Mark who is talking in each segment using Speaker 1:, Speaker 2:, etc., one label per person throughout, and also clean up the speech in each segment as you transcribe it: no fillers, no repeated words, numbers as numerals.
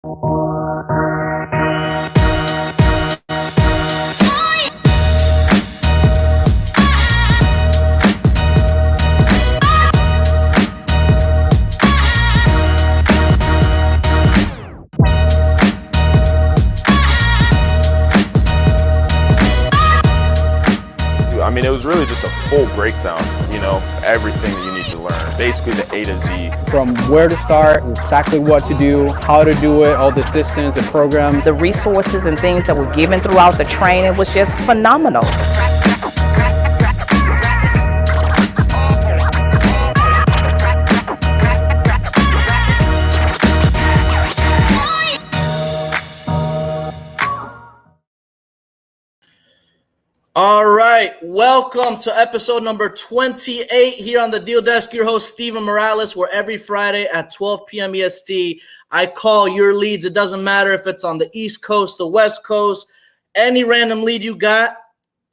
Speaker 1: I mean, it was really just a full breakdown, everything that you need to learn, basically the A to Z.
Speaker 2: From where to start, exactly what to do, how to do it, all the systems, the programs.
Speaker 3: The resources and things that were given throughout the training was just phenomenal.
Speaker 4: All right, welcome to episode number 28 here on the Deal Desk. Your host, Steven Morales, where every Friday at 12 p.m. EST, I call your leads. It doesn't matter if it's on the East Coast, the West Coast, any random lead you got,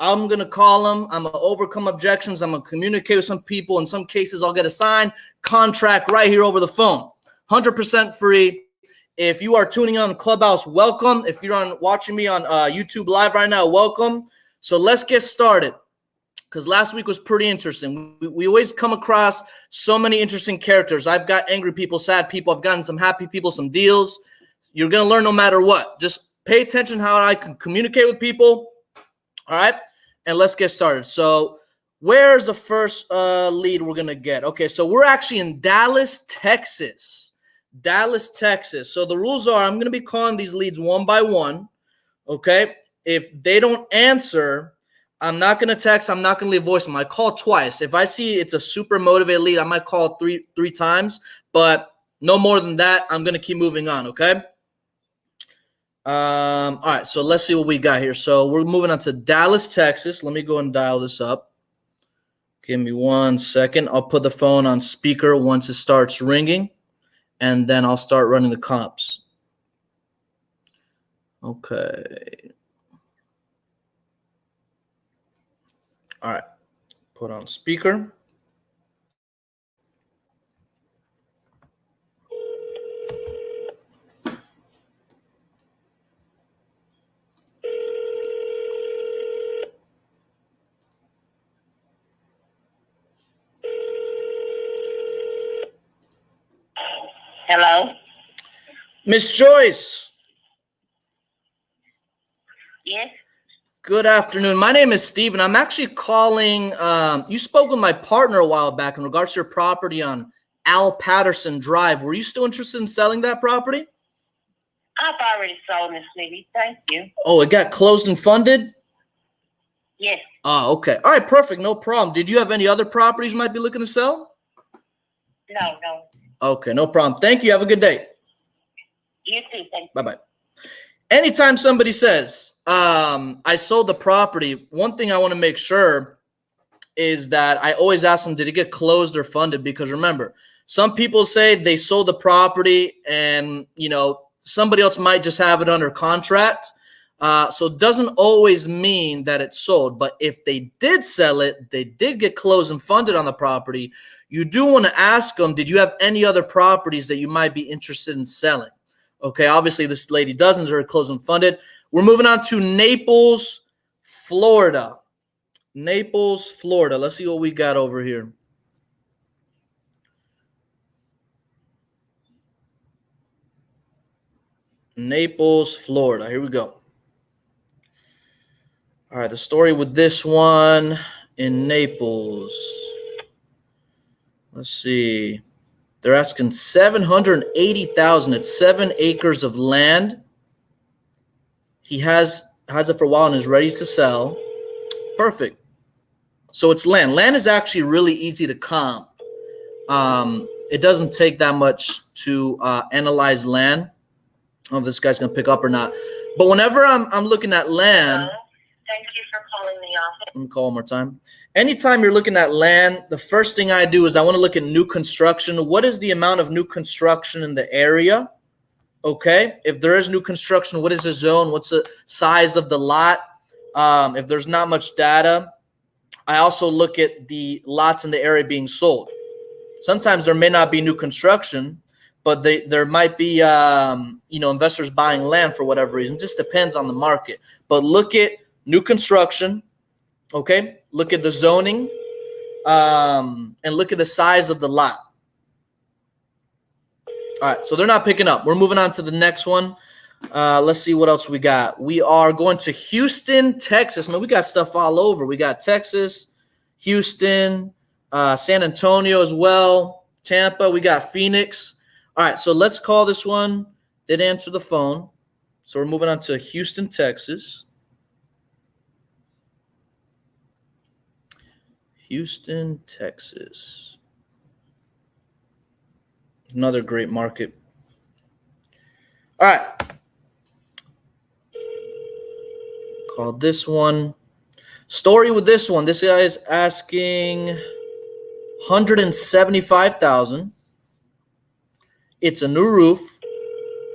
Speaker 4: I'm going to call them. I'm going to overcome objections. I'm going to communicate with some people. In some cases, I'll get a signed contract right here over the phone. 100% free. If you are tuning on Clubhouse, welcome. If you're watching me on YouTube Live right now, welcome. So let's get started, because last week was pretty interesting. We always come across so many interesting characters. I've got angry people, sad people. I've gotten some happy people, some deals. You're going to learn no matter what. Just pay attention how I can communicate with people. All right, and let's get started. So where's the first lead we're going to get? Okay, so we're actually in Dallas, Texas. Dallas, Texas. So the rules are I'm going to be calling these leads one by one, okay? If they don't answer, I'm not going to text. I'm not going to leave voicemail. I call twice. If I see it's a super motivated lead, I might call three times, but no more than that. I'm going to keep moving on, okay? All right, so let's see what we got here. So we're moving on to Dallas, Texas. Let me go and dial this up. Give me 1 second. I'll put the phone on speaker once it starts ringing, and then I'll start running the comps. Okay. All right, put on speaker.
Speaker 5: Hello?
Speaker 4: Miss Joyce.
Speaker 5: Yes?
Speaker 4: Good afternoon. My name is Steven. I'm actually calling. You spoke with my partner a while back in regards to your property on Al Patterson Drive. Were you still interested in selling that property?
Speaker 5: I've already sold, Miss Levy. Thank you.
Speaker 4: Oh, it got closed and funded?
Speaker 5: Yes.
Speaker 4: Oh, okay. All right, perfect. No problem. Did you have any other properties you might be looking to sell?
Speaker 5: No.
Speaker 4: Okay, no problem. Thank you. Have a good day.
Speaker 5: You too. Thank you.
Speaker 4: Bye-bye. Anytime somebody says, I sold the property, one thing I want to make sure is that I always ask them, did it get closed or funded? Because remember, some people say they sold the property and, somebody else might just have it under contract. So it doesn't always mean that it's sold. But if they did sell it, they did get closed and funded on the property, you do want to ask them, did you have any other properties that you might be interested in selling? Okay, obviously this lady doesn't. They're closed and funded. We're moving on to Naples, Florida. Naples, Florida. Let's see what we got over here. Naples, Florida. Here we go. All right, the story with this one in Naples. Let's see. They're asking $780,000. It's 7 acres of land. He has it for a while and is ready to sell. Perfect. So it's land. Land is actually really easy to comp. It doesn't take that much to analyze land. I don't know if this guy's gonna pick up or not. But whenever I'm looking at land.
Speaker 5: Thank you for calling the office.
Speaker 4: Let me call one more time. Anytime you're looking at land, the first thing I do is I want to look at new construction. What is the amount of new construction in the area? Okay. If there is new construction, what is the zone? What's the size of the lot? If there's not much data, I also look at the lots in the area being sold. Sometimes there may not be new construction, but there might be investors buying land for whatever reason. It just depends on the market. But look at new construction, okay? Look at the zoning, and look at the size of the lot. All right, so they're not picking up. We're moving on to the next one. Let's see what else we got. We are going to Houston, Texas. Man, we got stuff all over. We got Texas, Houston, San Antonio as well, Tampa. We got Phoenix. All right, so let's call this one. Didn't answer the phone. So we're moving on to Houston, Texas. Houston, Texas. Another great market. All right. Call this one. Story with this one. This guy is asking $175,000. It's a new roof,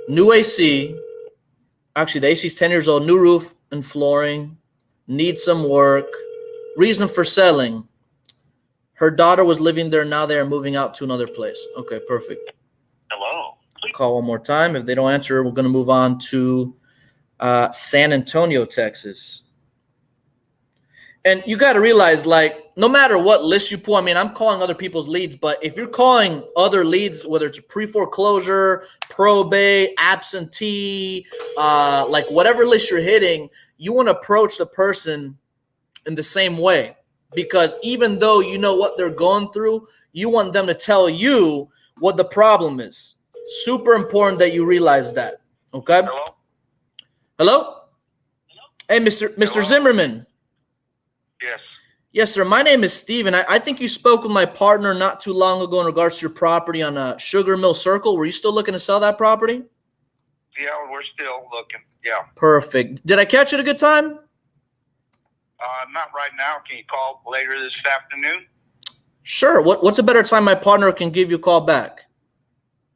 Speaker 4: new AC. Actually, the AC is 10 years old. New roof and flooring. Needs some work. Reason for selling. Her daughter was living there. Now they are moving out to another place. Okay, perfect.
Speaker 5: Hello.
Speaker 4: Call one more time. If they don't answer, we're going to move on to San Antonio, Texas. And you got to realize, like, no matter what list you pull, I mean, I'm calling other people's leads, but if you're calling other leads, whether it's pre-foreclosure, probate, absentee, like whatever list you're hitting, you want to approach the person in the same way. Because even though you know what they're going through, you want them to tell you what the problem is. Super important that you realize that. Okay?
Speaker 5: Hello?
Speaker 4: Hello? Hey, Mr. Zimmerman.
Speaker 5: Yes.
Speaker 4: Yes, sir. My name is Steven. I think you spoke with my partner not too long ago in regards to your property on Sugar Mill Circle. Were you still looking to sell that property?
Speaker 5: Yeah, we're still looking. Yeah.
Speaker 4: Perfect. Did I catch it a good time?
Speaker 5: Not right now. Can you call later this afternoon?
Speaker 4: Sure. What's a better time my partner can give you a call back?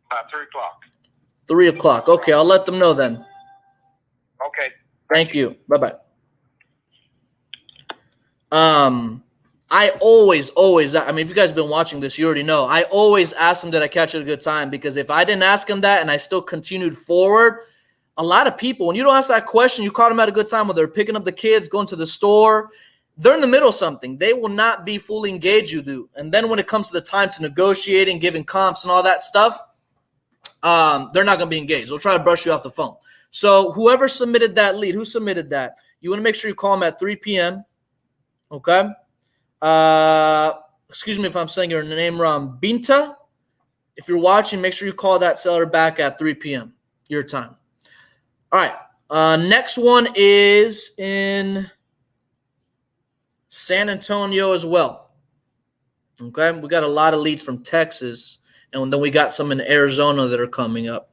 Speaker 5: About 3 o'clock.
Speaker 4: 3 o'clock. Okay, I'll let them know then.
Speaker 5: Okay.
Speaker 4: Thank you. Bye-bye. I always, I mean, if you guys have been watching this, you already know. I always ask them, did I catch it at a good time? Because if I didn't ask them that and I still continued forward, a lot of people, when you don't ask that question, you caught them at a good time when they're picking up the kids, going to the store, they're in the middle of something. They will not be fully engaged, you do. And then when it comes to the time to negotiating, giving comps and all that stuff, they're not going to be engaged. They'll try to brush you off the phone. So whoever submitted that lead, who submitted that, you want to make sure you call them at 3 p.m., okay? Excuse me if I'm saying your name wrong. Binta, if you're watching, make sure you call that seller back at 3 p.m. your time. All right. Next one is in San Antonio as well. Okay. We got a lot of leads from Texas, and then we got some in Arizona that are coming up.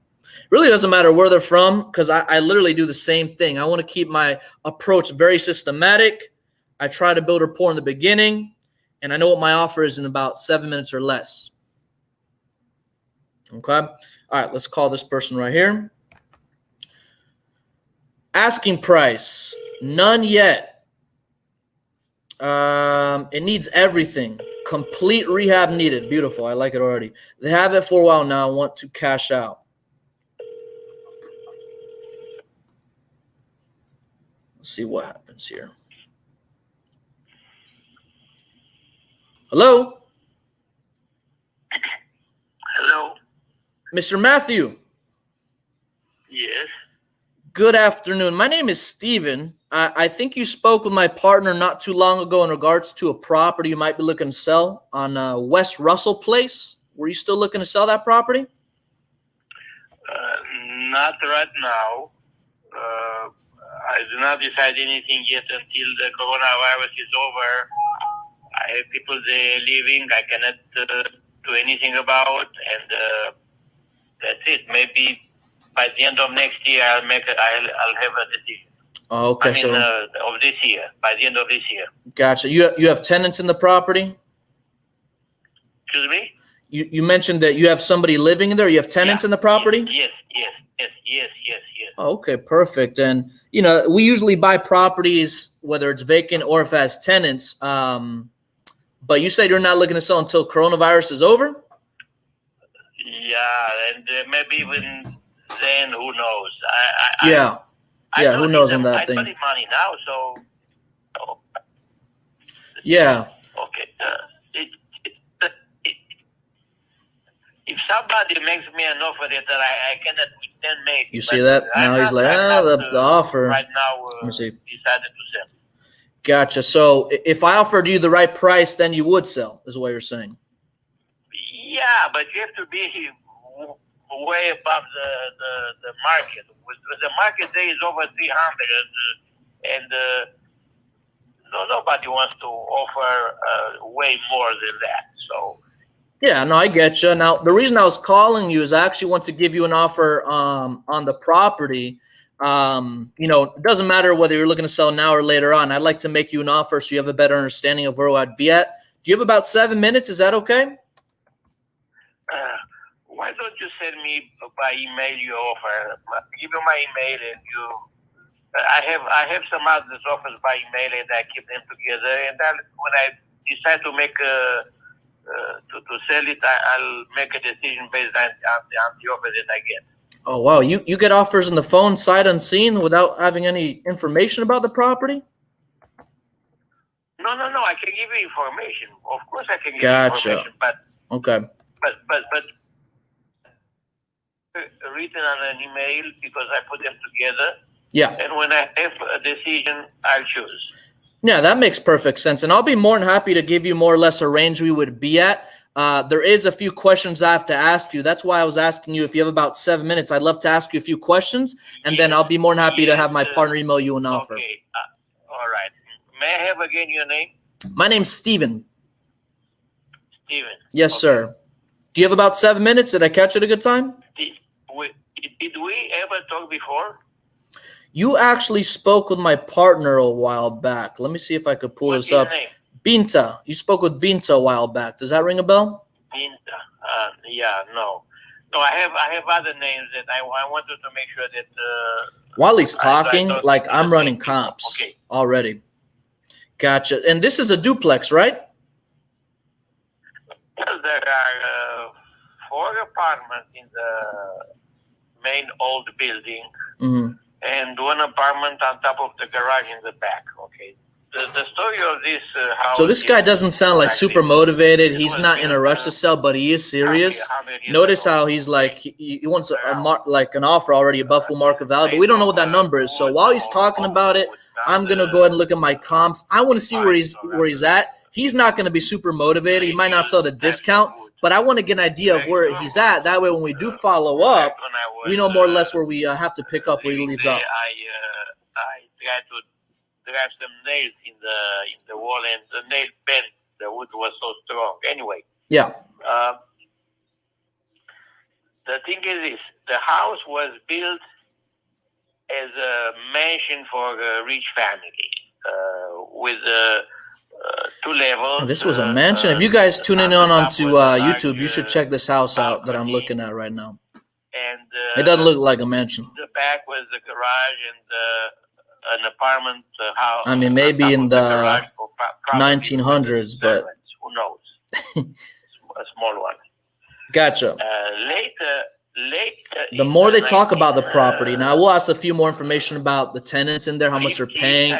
Speaker 4: Really doesn't matter where they're from because I literally do the same thing. I want to keep my approach very systematic. I try to build rapport in the beginning, and I know what my offer is in about 7 minutes or less. Okay. All right. Let's call this person right here. Asking price, none yet. It needs everything. Complete rehab needed. Beautiful. I like it already. They have it for a while now. I want to cash out. Let's see what happens here. Hello?
Speaker 5: Hello?
Speaker 4: Mr. Matthew.
Speaker 5: Yes.
Speaker 4: Good afternoon. My name is Steven. I think you spoke with my partner not too long ago in regards to a property you might be looking to sell on West Russell Place. Were you still looking to sell that property?
Speaker 5: Not right now. I do not decide anything yet until the coronavirus is over. I have people there living. I cannot do anything about, and that's it. Maybe by the end of next year, I'll have a decision.
Speaker 4: Oh, okay.
Speaker 5: Of this year, by the end of this year.
Speaker 4: Gotcha. You have tenants in the property?
Speaker 5: Excuse me?
Speaker 4: You mentioned that you have somebody living in there. You have tenants in the property?
Speaker 5: Yes.
Speaker 4: Oh, okay, perfect. And, we usually buy properties, whether it's vacant or if it has tenants. But you said you're not looking to sell until coronavirus is over?
Speaker 5: Yeah, and maybe even then, who knows?
Speaker 4: Who knows on that
Speaker 5: I
Speaker 4: thing?
Speaker 5: don't need money now, so
Speaker 4: Yeah.
Speaker 5: okay. If somebody makes me an offer that I cannot then make,
Speaker 4: You see that? Now he's like, the offer.
Speaker 5: Right now,
Speaker 4: Let me see.
Speaker 5: decided to sell.
Speaker 4: Gotcha. So if I offered you the right price, then you would sell, is what you're saying.
Speaker 5: Yeah, but you have to be way above the market. The market there is over 300, and nobody wants to offer way more than that. So.
Speaker 4: Yeah, no, I get you. Now, the reason I was calling you is I actually want to give you an offer on the property. It doesn't matter whether you're looking to sell now or later on. I'd like to make you an offer so you have a better understanding of where I'd be at. Do you have about 7 minutes? Is that okay?
Speaker 5: Why don't you send me by email your offer? Give me my email, and I have some other offers by email, and I keep them together. And then when I decide to make to sell it, I'll make a decision based on the offer that I get.
Speaker 4: Oh, wow. You get offers on the phone sight unseen without having any information about the property?
Speaker 5: No. I can give you information. Of course, I can give you information, but
Speaker 4: okay.
Speaker 5: But written on an email because I put them together.
Speaker 4: Yeah.
Speaker 5: And when I have a decision, I'll choose.
Speaker 4: Yeah, that makes perfect sense. And I'll be more than happy to give you more or less a range we would be at. There is a few questions I have to ask you. That's why I was asking you if you have about 7 minutes. I'd love to ask you a few questions, and then I'll be more than happy to have my partner email you an offer.
Speaker 5: Okay. All right. May I have again your name?
Speaker 4: My name's Steven.
Speaker 5: Steven.
Speaker 4: Yes, sir. Do you have about 7 minutes? Did I catch it a good time?
Speaker 5: Did we ever talk before?
Speaker 4: You actually spoke with my partner a while back. Let me see if I could pull this up.
Speaker 5: What's his name?
Speaker 4: Binta. You spoke with Binta a while back. Does that ring a bell?
Speaker 5: Binta. Yeah, no. No, I have other names that I wanted to make sure that.
Speaker 4: While he's talking, I'm running comps already. Gotcha. And this is a duplex, right?
Speaker 5: Well, there are 4 apartments in the main old building, and 1 apartment on top of the garage in the back. Okay. The story of this house.
Speaker 4: So this guy doesn't sound like super motivated. He's not in a rush to sell, but he is serious. Notice how he's like he wants an offer already above full market value, but we don't know what that number is. So while he's talking about it, I'm gonna go ahead and look at my comps. I want to see where he's at. He's not gonna be super motivated. He might not sell at a discount, but I want to get an idea of where he's at. That way, when we do follow up, we know more or less where we have to pick up where he leaves off.
Speaker 5: I tried to drive some nails in the wall, and the nail bent. The wood was so strong. Anyway.
Speaker 4: Yeah.
Speaker 5: The thing is this: the house was built as a mansion for a rich family, with 2 levels.
Speaker 4: Oh, this was a mansion. If you guys tune in onto YouTube, you should check this house out that I'm looking at right now.
Speaker 5: And
Speaker 4: it doesn't look like a mansion.
Speaker 5: The back was the garage and an apartment house.
Speaker 4: I mean, maybe in the 1900s, but
Speaker 5: who knows? A small one.
Speaker 4: Gotcha.
Speaker 5: Later.
Speaker 4: The more they talk about the property, now we'll ask a few more information about the tenants in there, how much they're paying,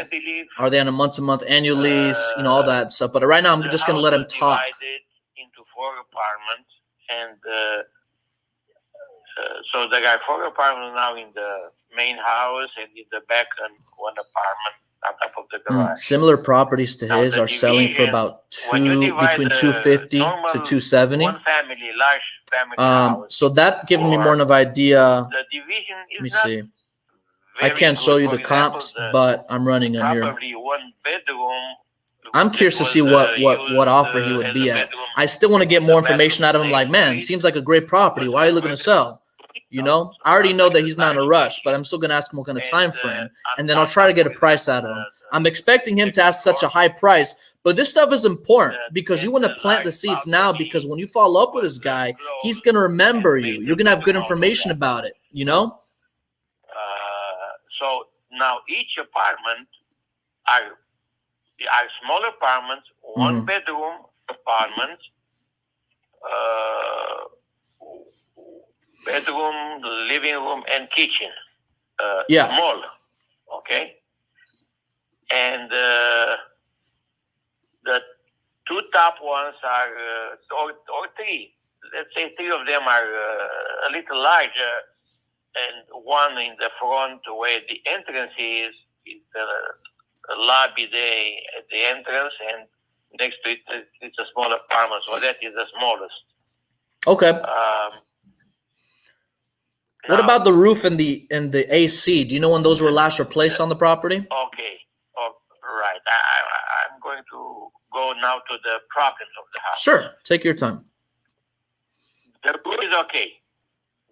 Speaker 4: are they on a month-to-month annual lease, all that stuff. But right now, I'm just going to let him talk.
Speaker 5: Divided into 4 apartments, and so there are 4 apartments now in the main house, and in the back, and 1 apartment on top of the garage.
Speaker 4: Similar properties to his are selling for about between 250 to 270.
Speaker 5: One family, large family house.
Speaker 4: So that gives me more of an idea.
Speaker 5: The division is
Speaker 4: Let me see. I can't show you the comps, but I'm running in here.
Speaker 5: Probably 1 bedroom.
Speaker 4: I'm curious to see what offer he would be at. I still want to get more information out of him. Like, man, seems like a great property. Why are you looking to sell? I already know that he's not in a rush, but I'm still going to ask him what kind of time frame, and then I'll try to get a price out of him. I'm expecting him to ask such a high price, but this stuff is important because you want to plant the seeds now, because when you follow up with this guy, he's going to remember you. You're going to have good information about it,
Speaker 5: So now each apartment are small apartments, 1 bedroom apartments, bedroom, living room, and kitchen.
Speaker 2: Yeah.
Speaker 5: Small. Okay. And the two top ones are, or three. Let's say three of them are a little larger, and one in the front where the entrance is the lobby there at the entrance, and next to it it's a small apartment. So that is the smallest.
Speaker 2: Okay. What
Speaker 5: Now,
Speaker 2: about the roof and the AC? Do you know when those were last replaced on the property?
Speaker 5: Okay. Oh, right. I'm going to go now to the problems of the house.
Speaker 2: Sure. Take your time.
Speaker 5: The roof is okay.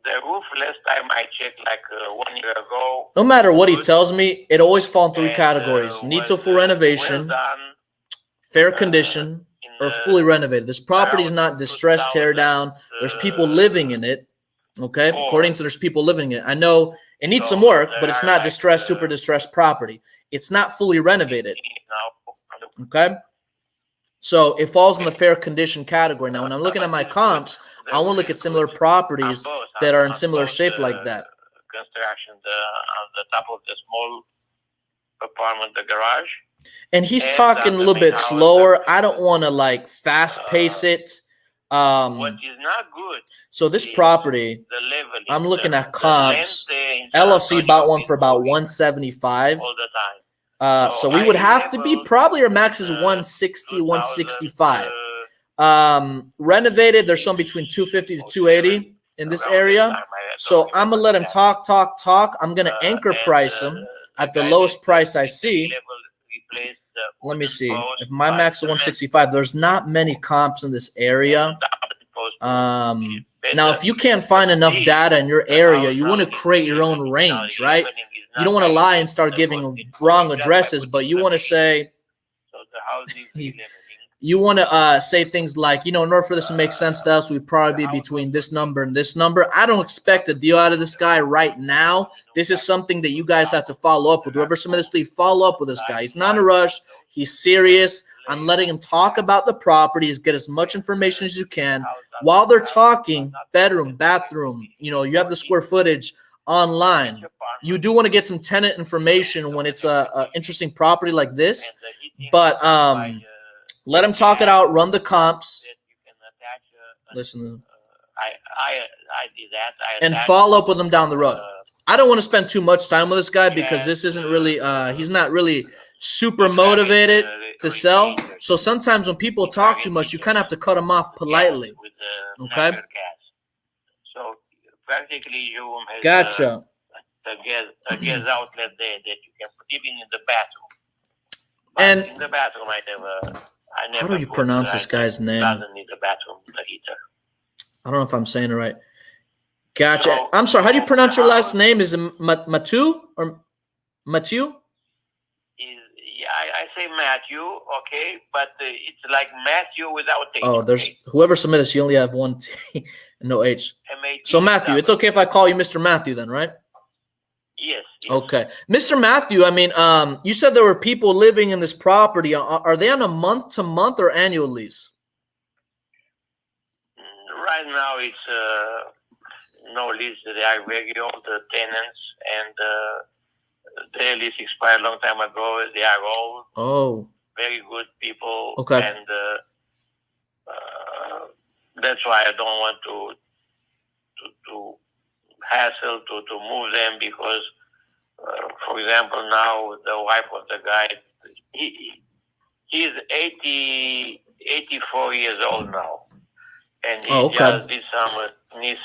Speaker 5: The roof, last time I checked, like 1 year ago.
Speaker 2: No matter what he tells me, it always falls in three
Speaker 5: and,
Speaker 2: categories: needs a full renovation,
Speaker 5: well done,
Speaker 2: fair condition, or fully renovated. This property is not distressed, tear down. There's people living in it. Okay, according to there's people living in it. I know it needs some work, but it's not distressed, super distressed property. It's not fully renovated. Okay, so it falls in the fair condition category. Now, when I'm looking at my comps, I want to look at similar properties that are in similar shape like that.
Speaker 5: Construction on the top of the small apartment, the garage.
Speaker 2: And he's talking a little bit slower. I don't want to like fast pace it.
Speaker 5: What is not good.
Speaker 2: So this property,
Speaker 5: the leveling,
Speaker 2: I'm looking at comps. LLC bought one for about 175.
Speaker 5: All the time.
Speaker 2: So we would have to be probably our max is 160, 165. Renovated, there's some between 250 to 280 in this area. So I'm gonna let him talk. I'm gonna anchor price him at the lowest price I see. Let me see. If my max is 165, there's not many comps in this area. Now, if you can't find enough data in your area, you want to create your own range, right? You don't want to lie and start giving wrong addresses, but you want to say, you want to say things like, in order for this to make sense to us, we'd probably be between this number and this number. I don't expect a deal out of this guy right now. This is something that you guys have to follow up with. Whoever submitted this lead, follow up with this guy. He's not in a rush. He's serious. I'm letting him talk about the properties, get as much information as you can. While they're talking, bedroom, bathroom, you have the square footage online. You do want to get some tenant information when it's a interesting property like this. But let him talk it out, run the comps. Listen.
Speaker 5: I did that.
Speaker 2: And follow up with him down the road. I don't want to spend too much time with this guy because this isn't really he's not really super motivated to sell. So sometimes when people talk too much, you kind of have to cut them off politely. Okay?
Speaker 5: So practically you have
Speaker 2: gotcha.
Speaker 5: A gas outlet there that you can put even in the bathroom. But
Speaker 2: and
Speaker 5: in the bathroom I never
Speaker 2: how do you pronounce this guy's name?
Speaker 5: Doesn't need a bathroom, the heater. I
Speaker 2: don't know if I'm saying it right. Gotcha. So, I'm sorry. How do you pronounce your last name? Is it Matu or Matthew?
Speaker 5: I say Matthew, okay, but it's like Matthew without H.
Speaker 2: Oh, there's whoever submitted this, you only have one T and no H. So Matthew, it's okay if I call you Mr. Matthew then, right?
Speaker 5: Yes.
Speaker 2: Okay. Mr. Matthew, I mean, you said there were people living in this property. Are they on a month-to-month or annual lease?
Speaker 5: Right now it's no lease. They are very old tenants, and their lease expired a long time ago. They are old.
Speaker 2: Oh.
Speaker 5: Very good people.
Speaker 2: Okay.
Speaker 5: And that's why I don't want to hassle to move them because, for example, now the wife of the guy, he's 84 years old now. And he just did some knee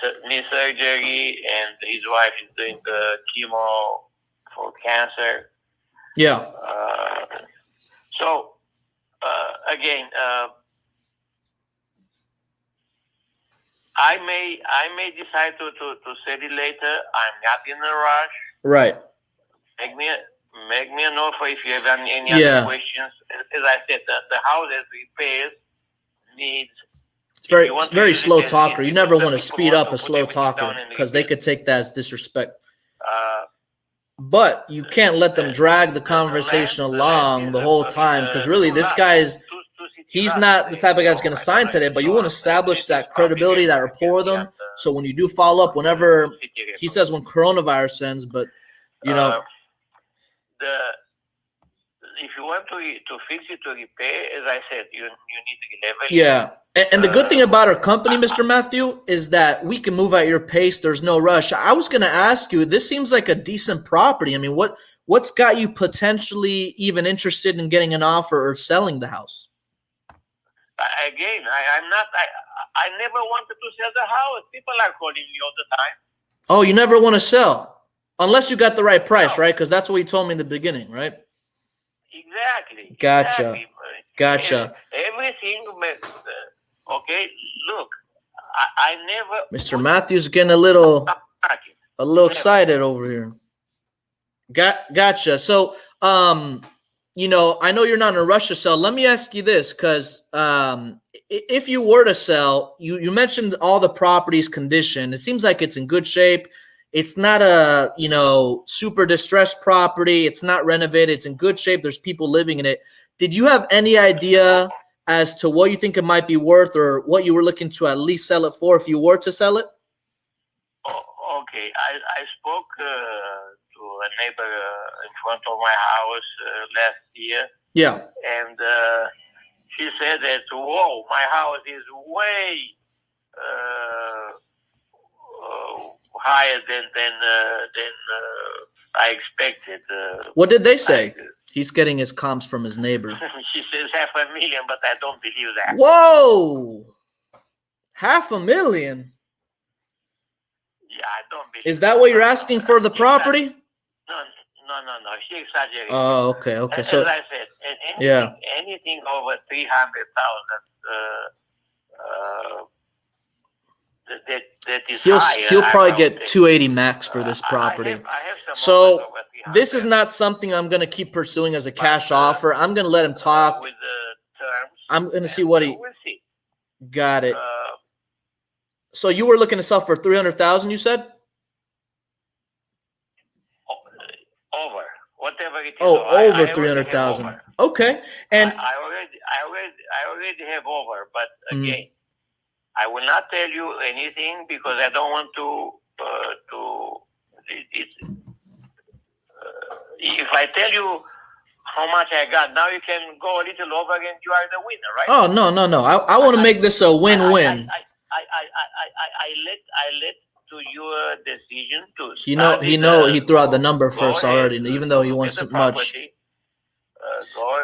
Speaker 5: surgery, and his wife is doing the chemo for cancer.
Speaker 2: Yeah.
Speaker 5: So again, I may decide to sell it later. I'm not in a rush.
Speaker 2: Right.
Speaker 5: Make me an offer if you have any other questions. As I said, the house as repairs needs.
Speaker 2: It's very slow talker. You never want to speed up a slow talker because they could take that as disrespect. But you can't let them drag the conversation along the whole time because really this guy he's not the type of guy that's going to sign today, but you want to establish that credibility, that rapport with him. So when you do follow up, whenever he says when coronavirus ends, but you know,
Speaker 5: if you want to fix it, to repair, as I said, you need to level.
Speaker 2: Yeah. And the good thing about our company, Mr. Matthew, is that we can move at your pace. There's no rush. I was going to ask you, this seems like a decent property. I mean, what's got you potentially even interested in getting an offer or selling the house?
Speaker 5: Again, I never wanted to sell the house. People are calling me all the time.
Speaker 2: Oh, you never want to sell? Unless you got the right price, right? Because that's what you told me in the beginning, right?
Speaker 5: Exactly.
Speaker 2: Gotcha.
Speaker 5: Exactly.
Speaker 2: Gotcha.
Speaker 5: Everything, okay, look, I never...
Speaker 2: Mr. Matthews getting a little excited over here. Gotcha. So, you know, I know you're not in a rush to sell. Let me ask you this, because if you were to sell, you mentioned all the property's condition. It seems like it's in good shape. It's not a, you know, super distressed property. It's not renovated. It's in good shape. There's people living in it. Did you have any idea as to what you think it might be worth, or what you were looking to at least sell it for if you were to sell it?
Speaker 5: Okay. I spoke to a neighbor in front of my house last year.
Speaker 2: Yeah.
Speaker 5: And she said that, whoa, my house is way higher than I expected.
Speaker 2: What did they say? He's getting his comps from his neighbor.
Speaker 5: She says $500,000, but I don't believe that.
Speaker 2: Whoa! $500,000?
Speaker 5: Yeah, I don't believe.
Speaker 2: Is that what you're asking for the property?
Speaker 5: No. She exaggerated.
Speaker 2: Oh, okay.
Speaker 5: As
Speaker 2: So,
Speaker 5: I said, anything over 300,000, that is higher.
Speaker 2: He'll probably get 280 max for this property.
Speaker 5: I have some
Speaker 2: So
Speaker 5: over 300.
Speaker 2: this is not something I'm going to keep pursuing as a cash offer. I'm going to let him talk.
Speaker 5: With the terms.
Speaker 2: I'm going to see what he
Speaker 5: We'll see.
Speaker 2: got it. So you were looking to sell for 300,000, you said?
Speaker 5: Over whatever it is.
Speaker 2: Oh,
Speaker 5: I
Speaker 2: over
Speaker 5: already
Speaker 2: 300,000.
Speaker 5: have over.
Speaker 2: Okay. And
Speaker 5: I already have over, but again, I will not tell you anything because I don't want to. If I tell you how much I got, now you can go a little over and you are the winner, right?
Speaker 2: oh, no. I want to make this a win-win.
Speaker 5: I let to your decision to.
Speaker 2: He threw out the number first already, even though he wants it much.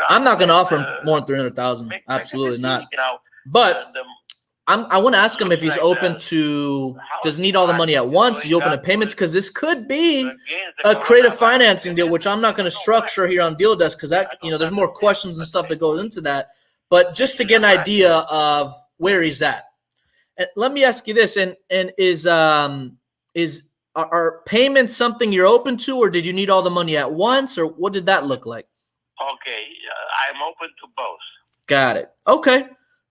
Speaker 2: I'm not going to offer him more than 300,000. Absolutely not. But I want to ask him if he's open to, does he need all the money at once? He's open to payments, because this could be a creative financing deal, which I'm not going to structure here on Deal Desk, because that, you know, there's more questions and stuff that goes into that. But just to get an idea of where he's at. And let me ask you this: and are payments something you're open to, or did you need all the money at once, or what did that look like?
Speaker 5: Okay, I'm open to both.
Speaker 2: Got it. Okay,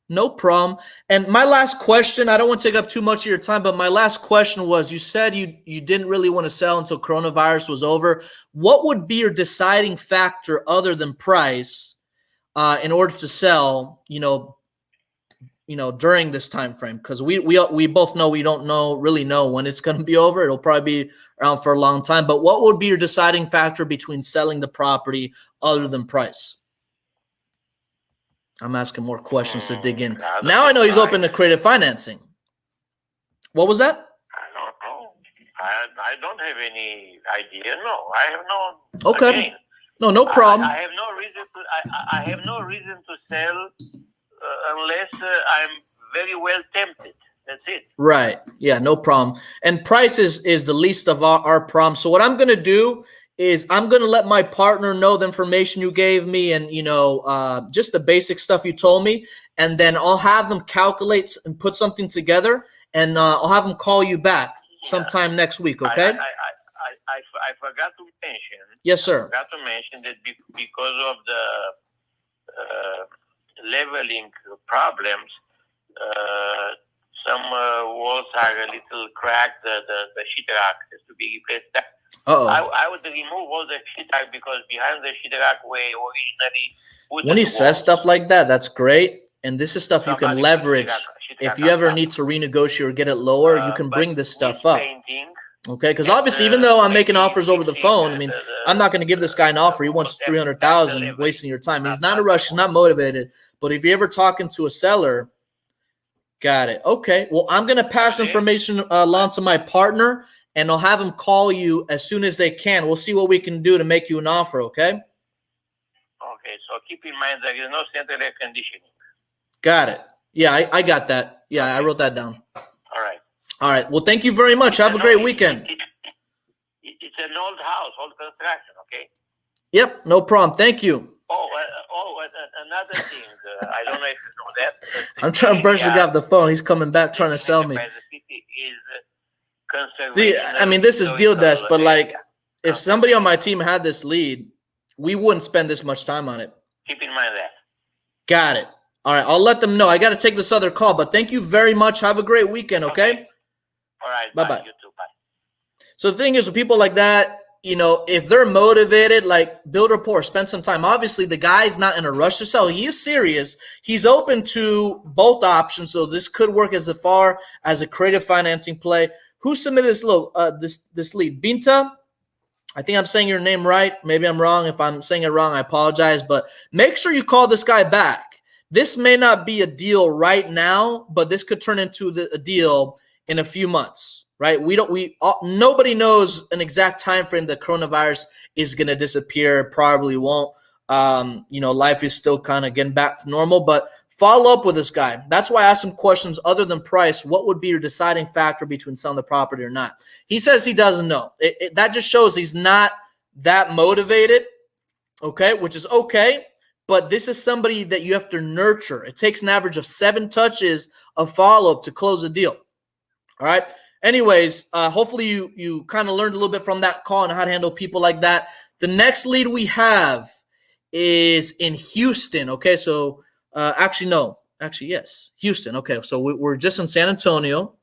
Speaker 2: no problem. And my last question, I don't want to take up too much of your time, but my last question was: you said you didn't really want to sell until coronavirus was over. What would be your deciding factor other than price in order to sell? You know, during this time frame, because we both know we don't really know when it's going to be over. It'll probably be around for a long time. But what would be your deciding factor between selling the property other than price? I'm asking more questions to dig in. Now I know he's open to creative financing. What was that?
Speaker 5: I don't know. I don't have any idea. No, I have no.
Speaker 2: Okay.
Speaker 5: Again,
Speaker 2: No problem.
Speaker 5: I have no reason to. I have no reason to sell. Unless I'm very well tempted. That's it. Right.
Speaker 2: Yeah, no problem. And price is the least of our problems. So what I'm going to do is I'm going to let my partner know the information you gave me and, just the basic stuff you told me. And then I'll have them calculate and put something together. And I'll have them call you back sometime next week, okay?
Speaker 5: I forgot to mention.
Speaker 2: Yes, sir.
Speaker 5: I forgot to mention that because of the leveling problems, some walls are a little cracked. The sheetrock has to be replaced. I would remove all the sheetrock because behind the sheetrock where originally
Speaker 2: when he says stuff like that, that's great. And this is stuff you can
Speaker 5: Somebody-
Speaker 2: leverage. If you ever need to renegotiate or get it lower, you can
Speaker 5: but
Speaker 2: bring this stuff
Speaker 5: with
Speaker 2: up.
Speaker 5: painting,
Speaker 2: Okay, because
Speaker 5: and,
Speaker 2: obviously, even though I'm making
Speaker 5: maybe
Speaker 2: offers over the
Speaker 5: fixing
Speaker 2: phone, I mean, I'm not going to give this guy an offer. He wants 300,000, wasting your time. He's not in a rush. He's not motivated. But if you're ever talking to a seller, got it. Okay, well, I'm going to pass information along to my partner, and I'll have him call you as soon as they can. We'll see what we can do to make you an offer. Okay.
Speaker 5: Okay, so keep in mind there is no central air conditioning.
Speaker 2: Got it. Yeah, I got that. Yeah, I wrote that down.
Speaker 5: All right.
Speaker 2: All right. Well, thank you very much. Have a great weekend.
Speaker 5: It's an old house, old construction, okay?
Speaker 2: Yep, no problem. Thank you.
Speaker 5: Another thing, I don't know if you know that.
Speaker 2: I'm trying to brush the guy off the phone. He's coming back trying to sell me.
Speaker 5: The city is
Speaker 2: See, I mean, this is deal desk, but like, if somebody on my team had this lead, we wouldn't spend this much time on it.
Speaker 5: Keep in mind that.
Speaker 2: Got it. All right, I'll let them know. I got to take this other call, but thank you very much. Have a great weekend, okay?
Speaker 5: All right.
Speaker 2: Bye-bye.
Speaker 5: You too. Bye.
Speaker 2: So the thing is, with people like that, you know, if they're motivated, like, build rapport, spend some time. Obviously, the guy's not in a rush to sell. He is serious. He's open to both options, so this could work as far as a creative financing play. Who submitted this lead? Binta? I think I'm saying your name right. Maybe I'm wrong. If I'm saying it wrong, I apologize. But make sure you call this guy back. This may not be a deal right now, but this could turn into a deal in a few months, right? Nobody knows an exact time frame that coronavirus is going to disappear. Probably won't. You know, life is still kind of getting back to normal, but follow up with this guy. That's why I asked him questions other than price. What would be your deciding factor between selling the property or not? He says he doesn't know. That just shows he's not that motivated, okay, which is okay. But this is somebody that you have to nurture. It takes an average of 7 touches of follow-up to close a deal. All right. Anyways, hopefully you kind of learned a little bit from that call and how to handle people like that. The next lead we have is in Houston. Okay, so yes, Houston. Okay, so we're just in San Antonio.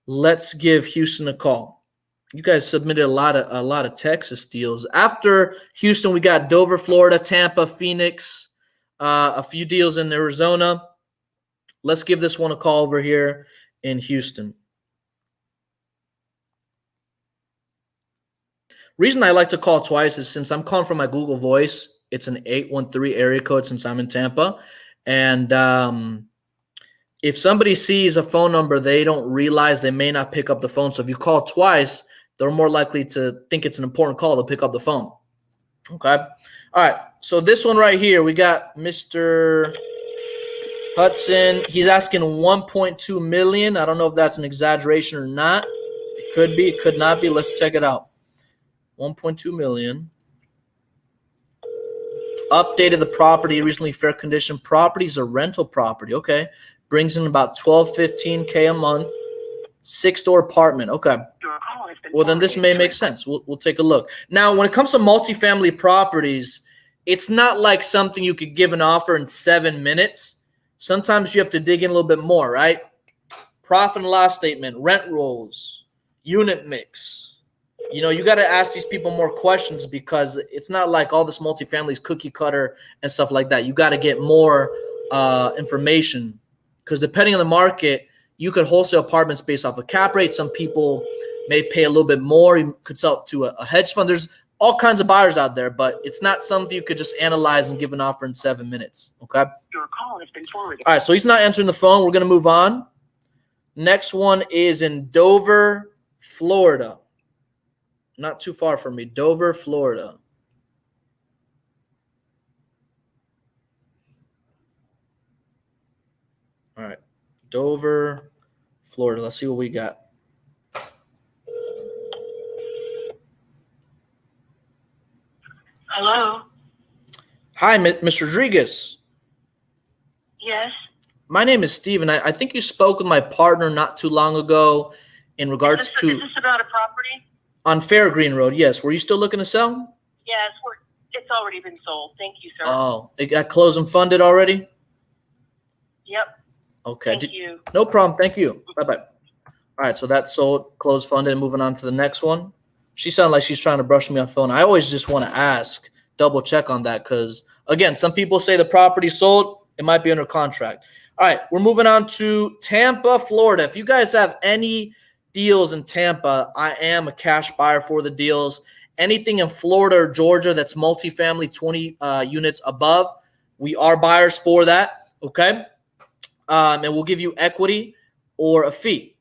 Speaker 2: Let's give Houston a call. You guys submitted a lot of Texas deals. After Houston, we got Dover, Florida, Tampa, Phoenix, a few deals in Arizona. Let's give this one a call over here in Houston. Reason I like to call twice is since I'm calling from my Google Voice, it's an 813 area code since I'm in Tampa. And if somebody sees a phone number, they don't realize they may not pick up the phone. So if you call twice, they're more likely to think it's an important call to pick up the phone. Okay. All right. So this one right here, we got Mr. Hudson. He's asking 1.2 million. I don't know if that's an exaggeration or not. It could be, it could not be. Let's check it out. 1.2 million. Updated the property, recently fair condition. Property is a rental property. Okay. Brings in about 12, 15K a month. 6-door apartment. Okay. Well, then this may make sense. We'll take a look. Now, when it comes to multifamily properties, it's not like something you could give an offer in 7 minutes. Sometimes you have to dig in a little bit more, right? Profit and loss statement, rent rolls, unit mix. You know, you got to ask these people more questions because it's not like all this multifamily is cookie cutter and stuff like that. You got to get more information because depending on the market, you could wholesale apartments based off of cap rate. Some people may pay a little bit more. You could sell to a hedge fund. There's all kinds of buyers out there, but it's not something you could just analyze and give an offer in 7 minutes. Okay.
Speaker 6: Your call has been forwarded.
Speaker 2: All right. So he's not answering the phone. We're going to move on. Next one is in Dover, Florida. Not too far from me. Dover, Florida. All right. Dover, Florida. Let's see what we got.
Speaker 6: Hello.
Speaker 2: Hi, Mr. Rodriguez.
Speaker 6: Yes.
Speaker 2: My name is Steven. I think you spoke with my partner not too long ago in regards
Speaker 6: Is
Speaker 2: to
Speaker 6: this about a property?
Speaker 2: on Fairgreen Road. Yes. Were you still looking to sell?
Speaker 6: Yes. It's already been sold. Thank you, sir.
Speaker 2: Oh, it got closed and funded already?
Speaker 6: Yep.
Speaker 2: Okay.
Speaker 6: Thank you.
Speaker 2: No problem. Thank you. Bye-bye. All right. So that's sold, closed, funded, moving on to the next one. She sounded like she's trying to brush me off the phone. I always just want to ask, double check on that because, again, some people say the property sold. It might be under contract. All right, we're moving on to Tampa, Florida. If you guys have any deals in Tampa, I am a cash buyer for the deals. Anything in Florida or Georgia that's multifamily, 20 units above, we are buyers for that, okay? And we'll give you equity or a fee,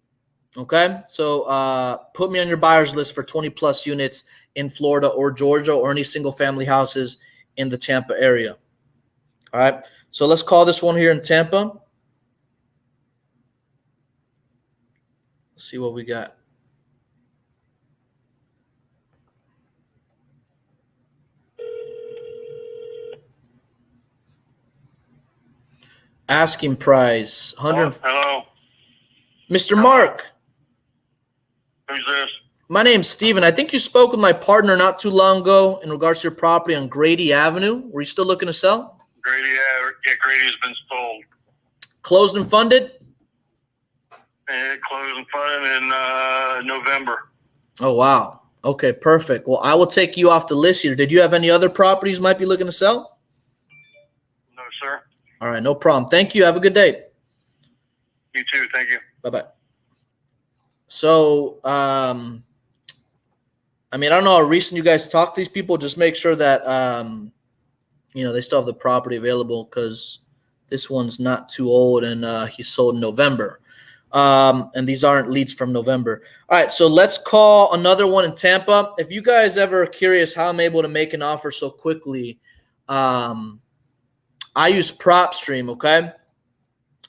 Speaker 2: okay? So put me on your buyers list for 20-plus units in Florida or Georgia or any single-family houses in the Tampa area. All right, so let's call this one here in Tampa. Let's see what we got. Asking price, 100.
Speaker 5: Hello.
Speaker 2: Mr. Mark,
Speaker 5: Who's this?
Speaker 2: my name's Steven. I think you spoke with my partner not too long ago in regards to your property on Grady Avenue. Were you still looking to sell?
Speaker 5: Grady. Yeah, Grady's been sold.
Speaker 2: Closed and funded?
Speaker 5: It closed and funded in November.
Speaker 2: Oh, wow. Okay, perfect. Well, I will take you off the list here. Did you have any other properties you might be looking to sell?
Speaker 5: No, sir.
Speaker 2: All right, no problem. Thank you. Have a good day.
Speaker 5: You too. Thank you.
Speaker 2: Bye-bye. So, I mean, I don't know how recent you guys talk to these people. Just make sure that, they still have the property available because this one's not too old and he sold in November. And these aren't leads from November. All right, so let's call another one in Tampa. If you guys ever are curious how I'm able to make an offer so quickly, I use PropStream, okay?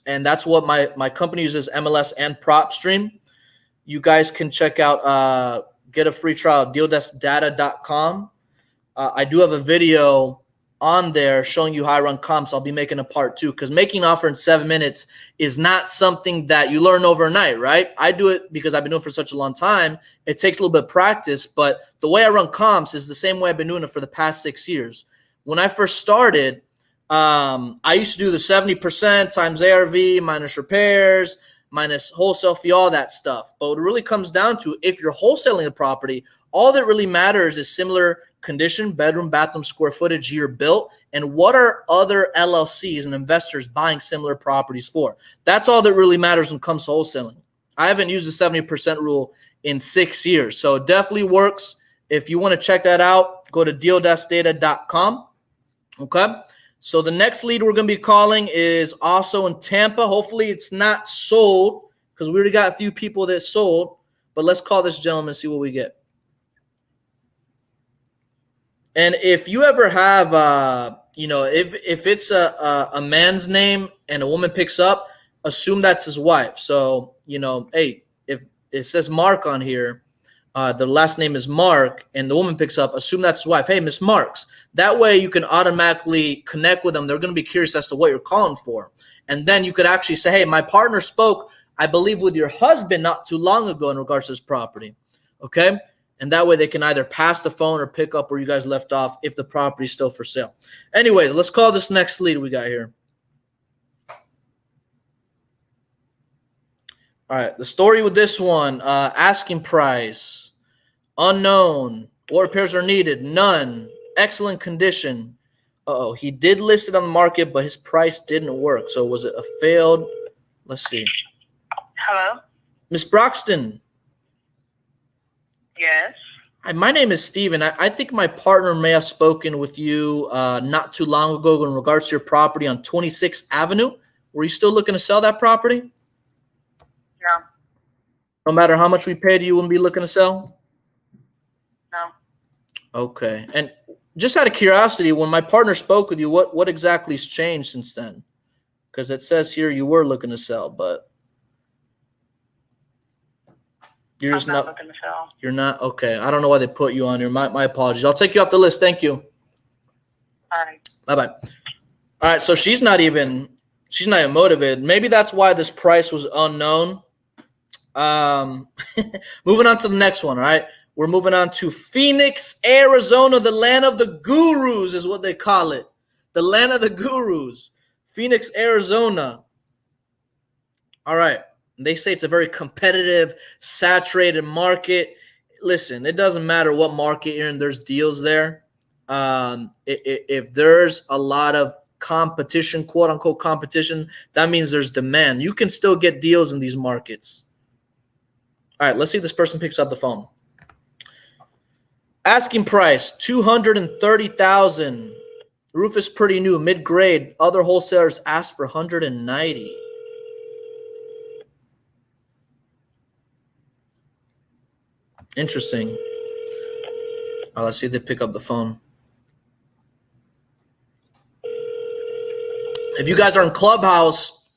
Speaker 2: And that's what my company uses, MLS and PropStream. You guys can check out, get a free trial, dealdeskdata.com. I do have a video on there showing you how I run comps. I'll be making a part 2 because making an offer in 7 minutes is not something that you learn overnight, right? I do it because I've been doing it for such a long time. It takes a little bit of practice, but the way I run comps is the same way I've been doing it for the past 6 years. When I first started, I used to do the 70% times ARV minus repairs, minus wholesale fee, all that stuff. But what it really comes down to, if you're wholesaling the property, all that really matters is similar condition, bedroom, bathroom, square footage, year built, and what are other LLCs and investors buying similar properties for. That's all that really matters when it comes to wholesaling. I haven't used the 70% rule in 6 years, so it definitely works. If you want to check that out, go to dealdeskdata.com. Okay, so the next lead we're going to be calling is also in Tampa. Hopefully it's not sold because we already got a few people that sold, but let's call this gentleman and see what we get. And if you ever have, if it's a man's name and a woman picks up, assume that's his wife. So, hey, if it says Mark on here, the last name is Mark, and the woman picks up, assume that's his wife. Hey, Miss Marks. That way you can automatically connect with them. They're going to be curious as to what you're calling for. And then you could actually say, hey, my partner spoke, I believe, with your husband not too long ago in regards to this property. Okay? And that way they can either pass the phone or pick up where you guys left off if the property is still for sale. Anyway, let's call this next lead we got here. All right, the story with this one, asking price, unknown, what repairs are needed, none, excellent condition. Uh-oh, he did list it on the market, but his price didn't work. So was it a failed? Let's see.
Speaker 6: Hello?
Speaker 2: Miss Broxton.
Speaker 6: Yes.
Speaker 2: Hi, my name is Steven. I think my partner may have spoken with you not too long ago in regards to your property on 26th Avenue. Were you still looking to sell that property?
Speaker 6: No.
Speaker 2: No matter how much we paid, you wouldn't be looking to sell?
Speaker 6: No.
Speaker 2: Okay. And just out of curiosity, when my partner spoke with you, what exactly has changed since then? Because it says here you were looking to sell, but you're just not
Speaker 6: looking to sell.
Speaker 2: You're not? Okay. I don't know why they put you on here. My apologies. I'll take you off the list. Thank you.
Speaker 6: All right.
Speaker 2: Bye-bye. All right. So she's not even motivated. Maybe that's why this price was unknown. Moving on to the next one. All right. We're moving on to Phoenix, Arizona, the land of the gurus is what they call it. The land of the gurus. Phoenix, Arizona. All right. They say it's a very competitive, saturated market. Listen, it doesn't matter what market you're in. There's deals there. If there's a lot of competition, quote unquote competition, that means there's demand. You can still get deals in these markets. All right, let's see if this person picks up the phone. Asking price $230,000. Roof is pretty new, mid-grade. Other wholesalers ask for $190,000. Interesting. Let's see if they pick up the phone. If you guys are in Clubhouse,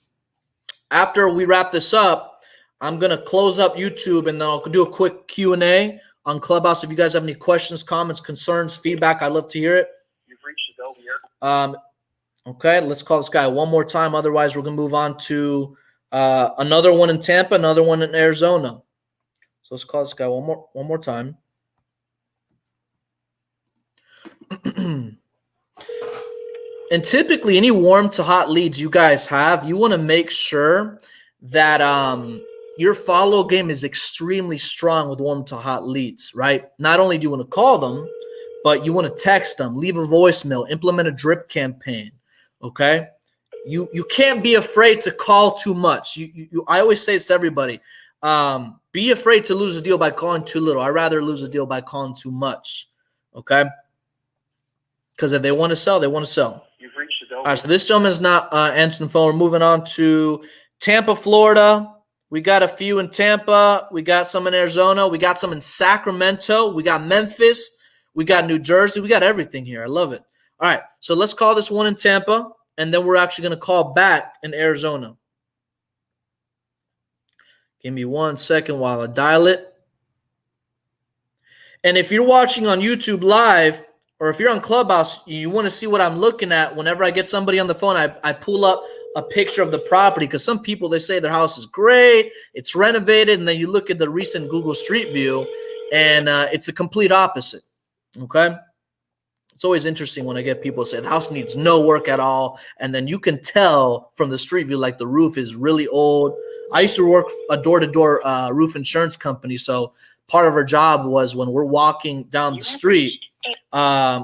Speaker 2: after we wrap this up, I'm going to close up YouTube and then I'll do a quick Q&A on Clubhouse. If you guys have any questions, comments, concerns, feedback, I'd love to hear it.
Speaker 5: You've reached Adobe here.
Speaker 2: Okay, let's call this guy one more time. Otherwise, we're going to move on to another one in Tampa, another one in Arizona. So let's call this guy one more time. And typically, any warm to hot leads you guys have, you want to make sure that your follow game is extremely strong with warm to hot leads, right? Not only do you want to call them, but you want to text them, leave a voicemail, implement a drip campaign, okay? You can't be afraid to call too much. I always say this to everybody. Be afraid to lose a deal by calling too little. I'd rather lose a deal by calling too much, okay? Because if they want to sell, they want to sell.
Speaker 5: You've reached Adobe.
Speaker 2: All right, so this gentleman is not answering the phone. We're moving on to Tampa, Florida. We got a few in Tampa. We got some in Arizona. We got some in Sacramento. We got Memphis. We got New Jersey. We got everything here. I love it. All right, so let's call this one in Tampa, and then we're actually going to call back in Arizona. Give me 1 second while I dial it. And if you're watching on YouTube Live, or if you're on Clubhouse, you want to see what I'm looking at. Whenever I get somebody on the phone, I pull up a picture of the property because some people, they say their house is great, it's renovated, and then you look at the recent Google Street View, and it's a complete opposite, okay? It's always interesting when I get people say the house needs no work at all, and then you can tell from the street view like the roof is really old. I used to work a door-to-door roof insurance company, so part of our job was when we're walking down the street,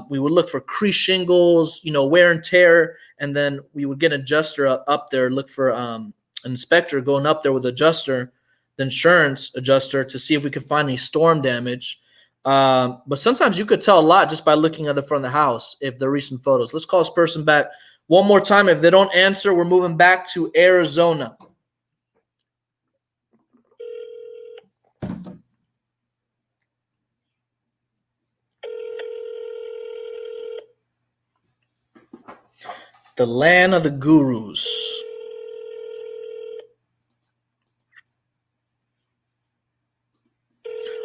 Speaker 2: we would look for crease shingles, wear and tear, and then we would get an adjuster up there, look for an inspector going up there with the adjuster, the insurance adjuster, to see if we could find any storm damage. But sometimes you could tell a lot just by looking at the front of the house if they're recent photos. Let's call this person back one more time. If they don't answer, we're moving back to Arizona. The land of the gurus.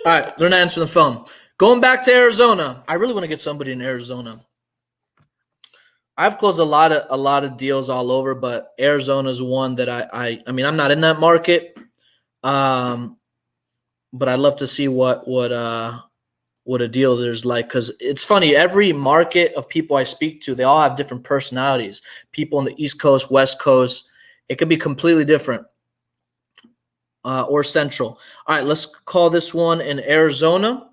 Speaker 2: All right, they're not answering the phone. Going back to Arizona. I really want to get somebody in Arizona. I've closed a lot of deals all over, but Arizona is one that I mean, I'm not in that market, but I'd love to see what a deal there's like, because it's funny. Every market of people I speak to, they all have different personalities. People on the East Coast, West Coast, it could be completely different. Or Central. All right, let's call this one in Arizona.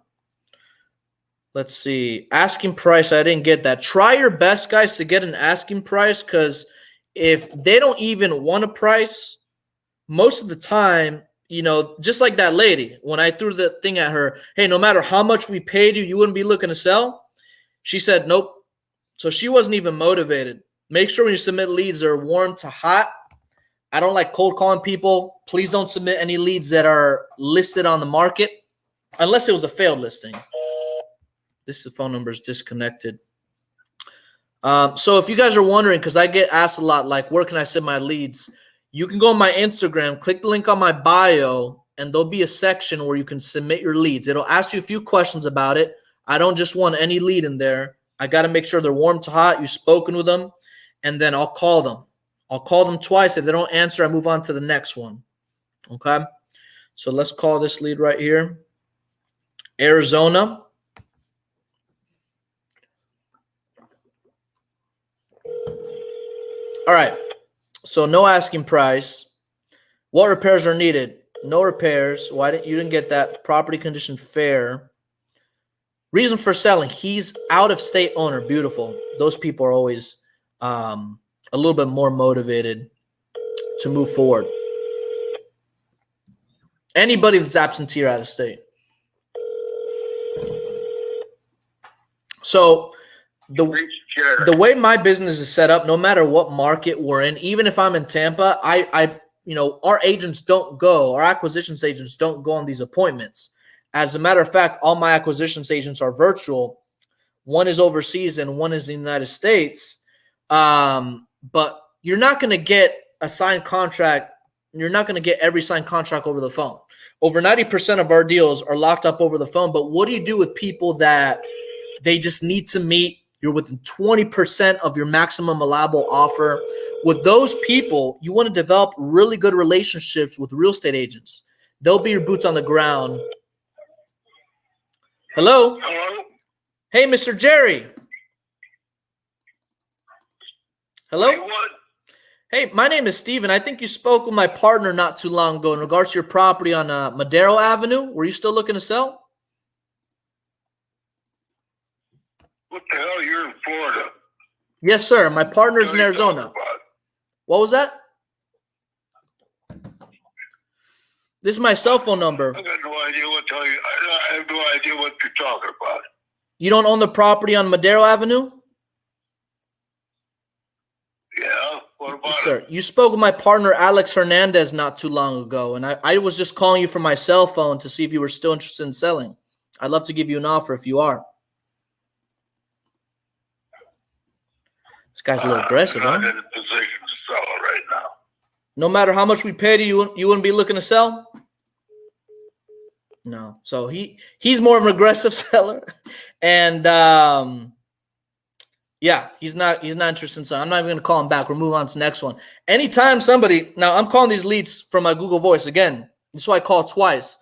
Speaker 2: Let's see. Asking price, I didn't get that. Try your best, guys, to get an asking price, because if they don't even want a price, most of the time, just like that lady, when I threw the thing at her, hey, no matter how much we paid you, you wouldn't be looking to sell? She said nope. So she wasn't even motivated. Make sure when you submit leads, they're warm to hot. I don't like cold calling people. Please don't submit any leads that are listed on the market unless it was a failed listing. This phone number is disconnected. So if you guys are wondering, because I get asked a lot, like, where can I send my leads? You can go on my Instagram, click the link on my bio, and there'll be a section where you can submit your leads. It'll ask you a few questions about it. I don't just want any lead in there. I got to make sure they're warm to hot. You've spoken with them, and then I'll call them. I'll call them twice. If they don't answer, I move on to the next one. Okay? So let's call this lead right here. Arizona. All right. So no asking price. What repairs are needed? No repairs. Why didn't you get that? Property condition fair. Reason for selling. He's out of state owner. Beautiful. Those people are always a little bit more motivated to move forward. Anybody that's absentee or out of state. So the way my business is set up, no matter what market we're in, even if I'm in Tampa, our agents don't go, our acquisitions agents don't go on these appointments. As a matter of fact, all my acquisitions agents are virtual. One is overseas and one is in the United States. But you're not going to get a signed contract. You're not going to get every signed contract over the phone. Over 90% of our deals are locked up over the phone. But what do you do with people that they just need to meet? You're within 20% of your maximum allowable offer. With those people, you want to develop really good relationships with real estate agents. They'll be your boots on the ground. Hello?
Speaker 5: Hello?
Speaker 2: Hey, Mr. Jerry. Hello?
Speaker 5: Hey, what?
Speaker 2: Hey, my name is Steven. I think you spoke with my partner not too long ago in regards to your property on Madero Avenue. Were you still looking to sell?
Speaker 5: What the hell? You're in Florida.
Speaker 2: Yes, sir. My partner's in Arizona. What was that? This is my cell phone number.
Speaker 5: I got no idea what to tell you. I have no idea what you're talking about.
Speaker 2: You don't own the property on Madero Avenue?
Speaker 5: Yeah? What about
Speaker 2: Yes,
Speaker 5: it?
Speaker 2: sir. You spoke with my partner, Alex Hernandez, not too long ago, and I was just calling you from my cell phone to see if you were still interested in selling. I'd love to give you an offer if you are. This guy's a little aggressive, huh?
Speaker 5: I'm not in a position to sell it right now.
Speaker 2: No matter how much we paid you, you wouldn't be looking to sell? No. So he's more of an aggressive seller. And yeah, he's not interested in selling. I'm not even going to call him back. We're moving on to the next one. Anytime somebody, now I'm calling these leads from my Google Voice. Again, this is why I call twice.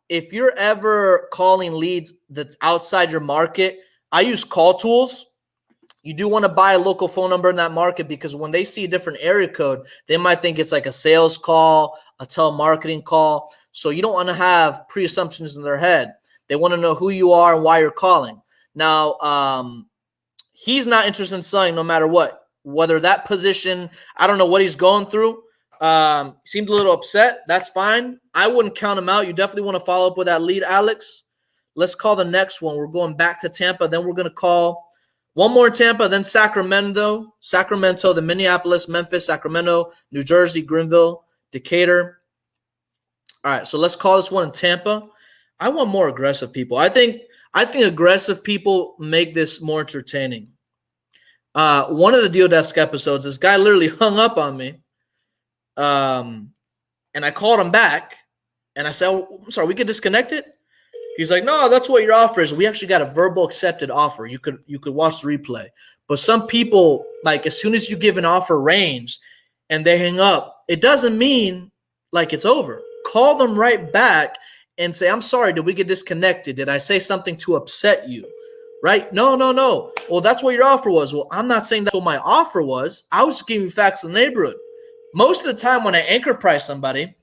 Speaker 2: If you're ever calling leads that's outside your market, I use call tools. You do want to buy a local phone number in that market because when they see a different area code, they might think it's like a sales call, a telemarketing call. So you don't want to have pre-assumptions in their head. They want to know who you are and why you're calling. Now, he's not interested in selling no matter what. Whether that position, I don't know what he's going through. Seemed a little upset. That's fine. I wouldn't count him out. You definitely want to follow up with that lead, Alex. Let's call the next one. We're going back to Tampa. Then we're going to call one more in Tampa, then Sacramento, then Minneapolis, Memphis, Sacramento, New Jersey, Greenville, Decatur. All right, so let's call this one in Tampa. I want more aggressive people. I think aggressive people make this more entertaining. One of the Deal Desk episodes, this guy literally hung up on me. And I called him back, and I said, oh, I'm sorry, we could disconnect it? He's like, no, that's what your offer is. We actually got a verbal accepted offer. You could watch the replay. But some people, like, as soon as you give an offer range and they hang up, it doesn't mean like it's over. Call them right back and say, I'm sorry, did we get disconnected? Did I say something to upset you? Right? No. Well, that's what your offer was. Well, I'm not saying that's what my offer was. I was just giving you facts in the neighborhood. Most of the time when I anchor price somebody,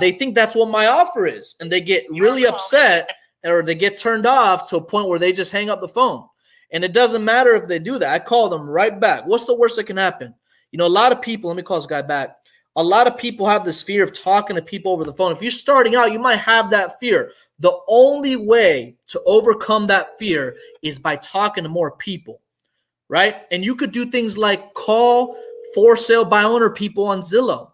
Speaker 2: they think that's what my offer is, and they get really upset or they get turned off to a point where they just hang up the phone. And it doesn't matter if they do that. I call them right back. What's the worst that can happen? You know, a lot of people, let me call this guy back. A lot of people have this fear of talking to people over the phone. If you're starting out, you might have that fear. The only way to overcome that fear is by talking to more people, right? And you could do things like call for sale by owner people on Zillow.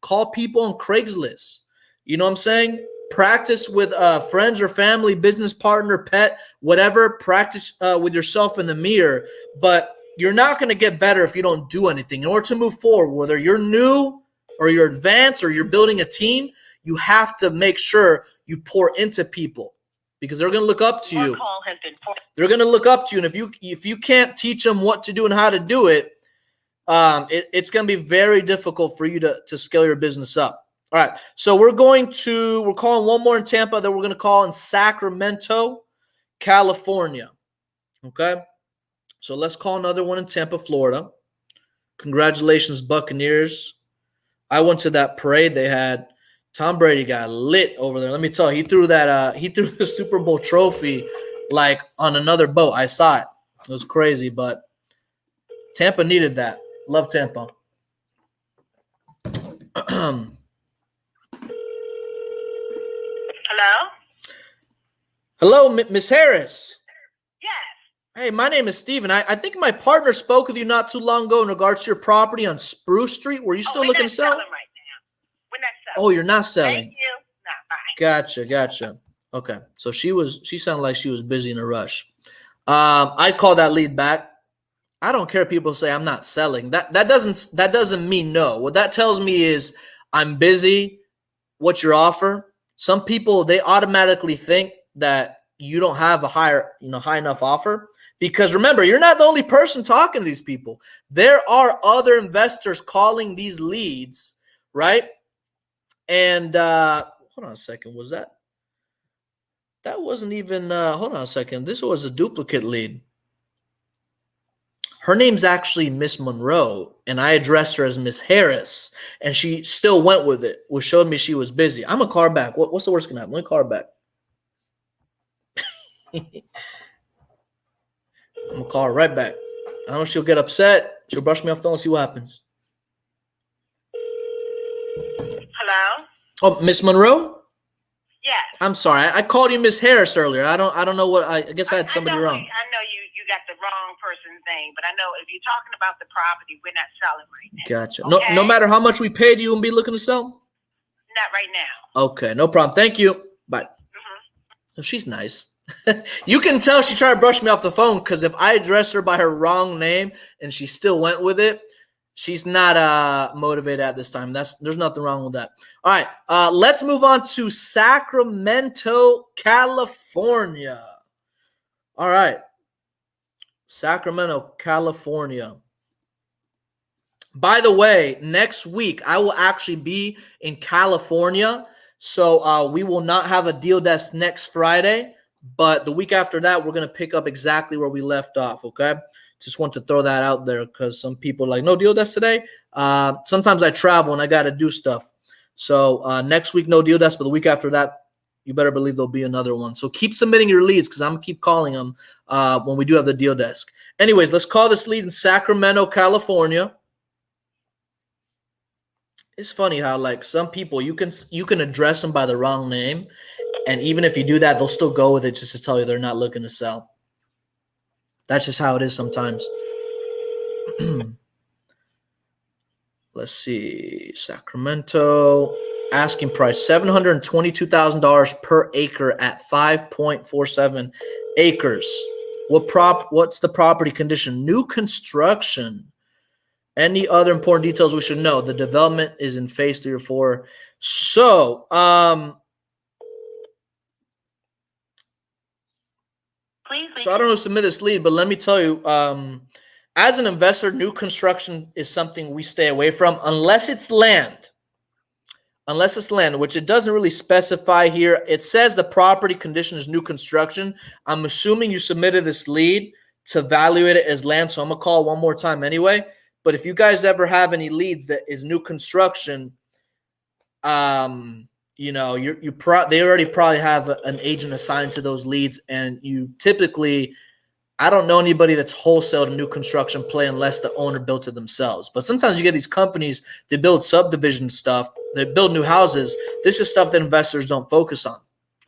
Speaker 2: Call people on Craigslist. You know what I'm saying? Practice with friends or family, business partner, pet, whatever. Practice with yourself in the mirror. But you're not going to get better if you don't do anything. In order to move forward, whether you're new or you're advanced or you're building a team, you have to make sure you pour into people because they're going to look up to you. They're going to look up to you. And if you can't teach them what to do and how to do it, it's going to be very difficult for you to scale your business up. All right. So we're calling one more in Tampa that we're going to call in Sacramento, California. Okay. So let's call another one in Tampa, Florida. Congratulations, Buccaneers. I went to that parade they had. Tom Brady got lit over there. Let me tell you, he threw the Super Bowl trophy like on another boat. I saw it. It was crazy, but Tampa needed that. Love Tampa.
Speaker 6: Hello?
Speaker 2: Hello, Miss Harris.
Speaker 6: Yes.
Speaker 2: Hey, my name is Steven. I think my partner spoke with you not too long ago in regards to your property on Spruce Street. Were you still
Speaker 6: we're
Speaker 2: looking
Speaker 6: not
Speaker 2: to sell?
Speaker 6: selling right now. We're not selling.
Speaker 2: Oh, you're not selling.
Speaker 6: Thank you. Nah, bye.
Speaker 2: Gotcha. Okay. So she sounded like she was busy in a rush. I call that lead back. I don't care if people say I'm not selling. That doesn't mean no. What that tells me is I'm busy. What's your offer? Some people, they automatically think that you don't have a high enough offer. Because remember, you're not the only person talking to these people. There are other investors calling these leads, right? And hold on a second. Was that wasn't even hold on a second. This was a duplicate lead. Her name's actually Miss Monroe, and I addressed her as Miss Harris, and she still went with it, which showed me she was busy. I'm gonna call her back. What's the worst gonna happen? Let me call her back. I'm gonna call her right back. I don't know if she'll get upset. She'll brush me off the phone and see what happens.
Speaker 6: Hello?
Speaker 2: Oh, Miss Monroe?
Speaker 6: Yes.
Speaker 2: I'm sorry. I called you Miss Harris earlier. I don't know what I guess I had somebody wrong.
Speaker 6: I know you got the wrong person's name, but I know if you're talking about the property, we're not selling right now.
Speaker 2: Gotcha.
Speaker 6: Okay?
Speaker 2: No matter how much we paid, you wouldn't be looking to sell?
Speaker 6: Not right now.
Speaker 2: Okay, no problem. Thank you. Bye.
Speaker 6: Mm-hmm.
Speaker 2: Oh, she's nice. You can tell she tried to brush me off the phone because if I addressed her by her wrong name and she still went with it, she's not motivated at this time. There's nothing wrong with that. All right, let's move on to Sacramento, California. All right, Sacramento, California. By the way, next week I will actually be in California, so we will not have a deal desk next Friday. But the week after that, we're going to pick up exactly where we left off, okay? Just want to throw that out there because some people are like, no deal desk today. Sometimes I travel and I got to do stuff. So next week, no deal desk, but the week after that, you better believe there'll be another one. So keep submitting your leads because I'm going to keep calling them when we do have the deal desk. Anyways, let's call this lead in Sacramento, California. It's funny how like some people, you can address them by the wrong name. And even if you do that, they'll still go with it just to tell you they're not looking to sell. That's just how it is sometimes. Let's see. Sacramento. Asking price, $722,000 per acre at 5.47 acres. What's the property condition? New construction. Any other important details we should know? The development is in phase 3 or 4. So, So I don't know who submitted this lead, but let me tell you, as an investor, new construction is something we stay away from unless it's land. Unless it's land, which it doesn't really specify here. It says the property condition is new construction. I'm assuming you submitted this lead to evaluate it as land, so I'm going to call one more time anyway. But if you guys ever have any leads that is new construction, you know, they already probably have an agent assigned to those leads, and you typically, I don't know anybody that's wholesaled a new construction play unless the owner built it themselves. But sometimes you get these companies, they build subdivision stuff, they build new houses. This is stuff that investors don't focus on.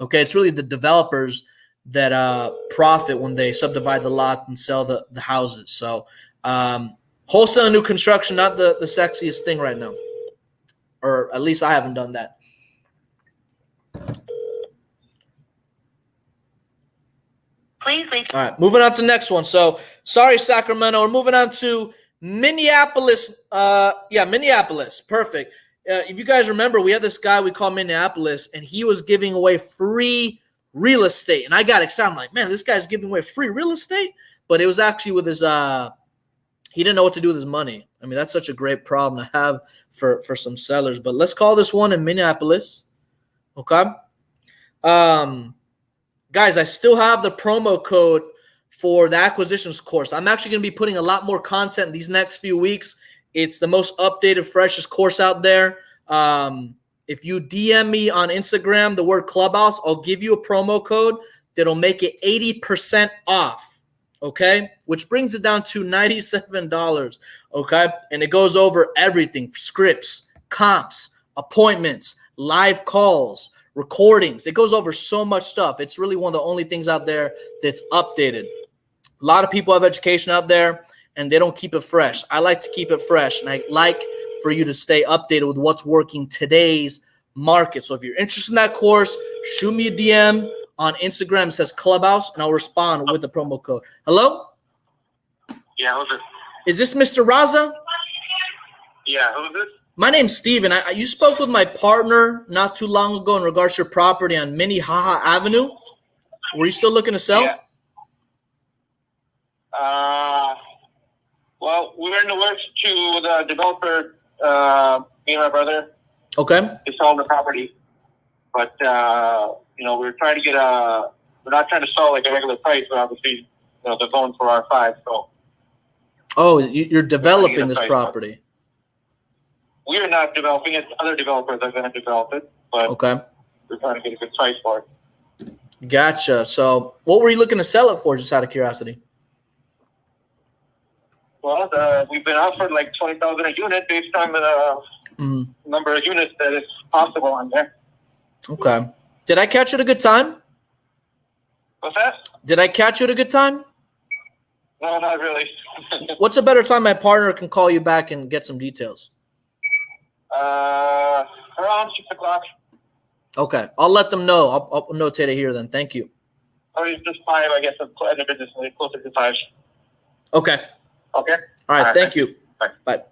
Speaker 2: Okay, it's really the developers that profit when they subdivide the lot and sell the houses. So wholesale new construction, not the sexiest thing right now, or at least I haven't done that. All right, moving on to the next one. So, sorry, Sacramento. We're moving on to Minneapolis. Minneapolis. Perfect. If you guys remember, we had this guy we call Minneapolis, and he was giving away free real estate. And I got excited. I'm like, man, this guy's giving away free real estate? But it was actually with his he didn't know what to do with his money. I mean, that's such a great problem to have for some sellers. But let's call this one in Minneapolis. Okay. Guys, I still have the promo code for the acquisitions course. I'm actually going to be putting a lot more content these next few weeks. It's the most updated, freshest course out there. If you DM me on Instagram, the word Clubhouse, I'll give you a promo code that'll make it 80% off. Okay, which brings it down to $97. Okay, and it goes over everything: scripts, comps, appointments, live calls, recordings. It goes over so much stuff. It's really one of the only things out there that's updated. A lot of people have education out there and they don't keep it fresh. I like to keep it fresh, and I like for you to stay updated with what's working today's market. So if you're interested in that course, shoot me a DM on Instagram. It says Clubhouse, and I'll respond with the promo code. Hello?
Speaker 5: Yeah, who's this?
Speaker 2: Is this Mr. Raza?
Speaker 5: Yeah, who's this?
Speaker 2: My name's Steven. You spoke with my partner not too long ago in regards to your property on Minnehaha Avenue. Were you still looking to sell?
Speaker 5: Yeah. Well, we're in the works to the developer, me and my brother,
Speaker 2: Okay.
Speaker 5: to sell the property. But, we're trying to get we're not trying to sell like a regular price, but obviously, they're going for R5. So
Speaker 2: Oh, you're developing
Speaker 5: a
Speaker 2: this
Speaker 5: price.
Speaker 2: property.
Speaker 5: we are not developing it. Other developers are going to develop it, but
Speaker 2: Okay.
Speaker 5: we're trying to get a good price for it.
Speaker 2: Gotcha. So what were you looking to sell it for, just out of curiosity?
Speaker 5: Well, we've been offered like $20,000 a unit based on the number of units that is possible on there.
Speaker 2: Okay. Did I catch you at a good time?
Speaker 5: What's that?
Speaker 2: Did I catch you at a good time?
Speaker 5: No, not really.
Speaker 2: What's a better time my partner can call you back and get some details?
Speaker 5: Around 6 o'clock.
Speaker 2: Okay. I'll let them know. I'll notate it here then. Thank you.
Speaker 5: Or it's just 5, I guess. At the business, closer to 5.
Speaker 2: Okay.
Speaker 5: Okay.
Speaker 2: All right. Thank you.
Speaker 5: Bye.
Speaker 2: Bye.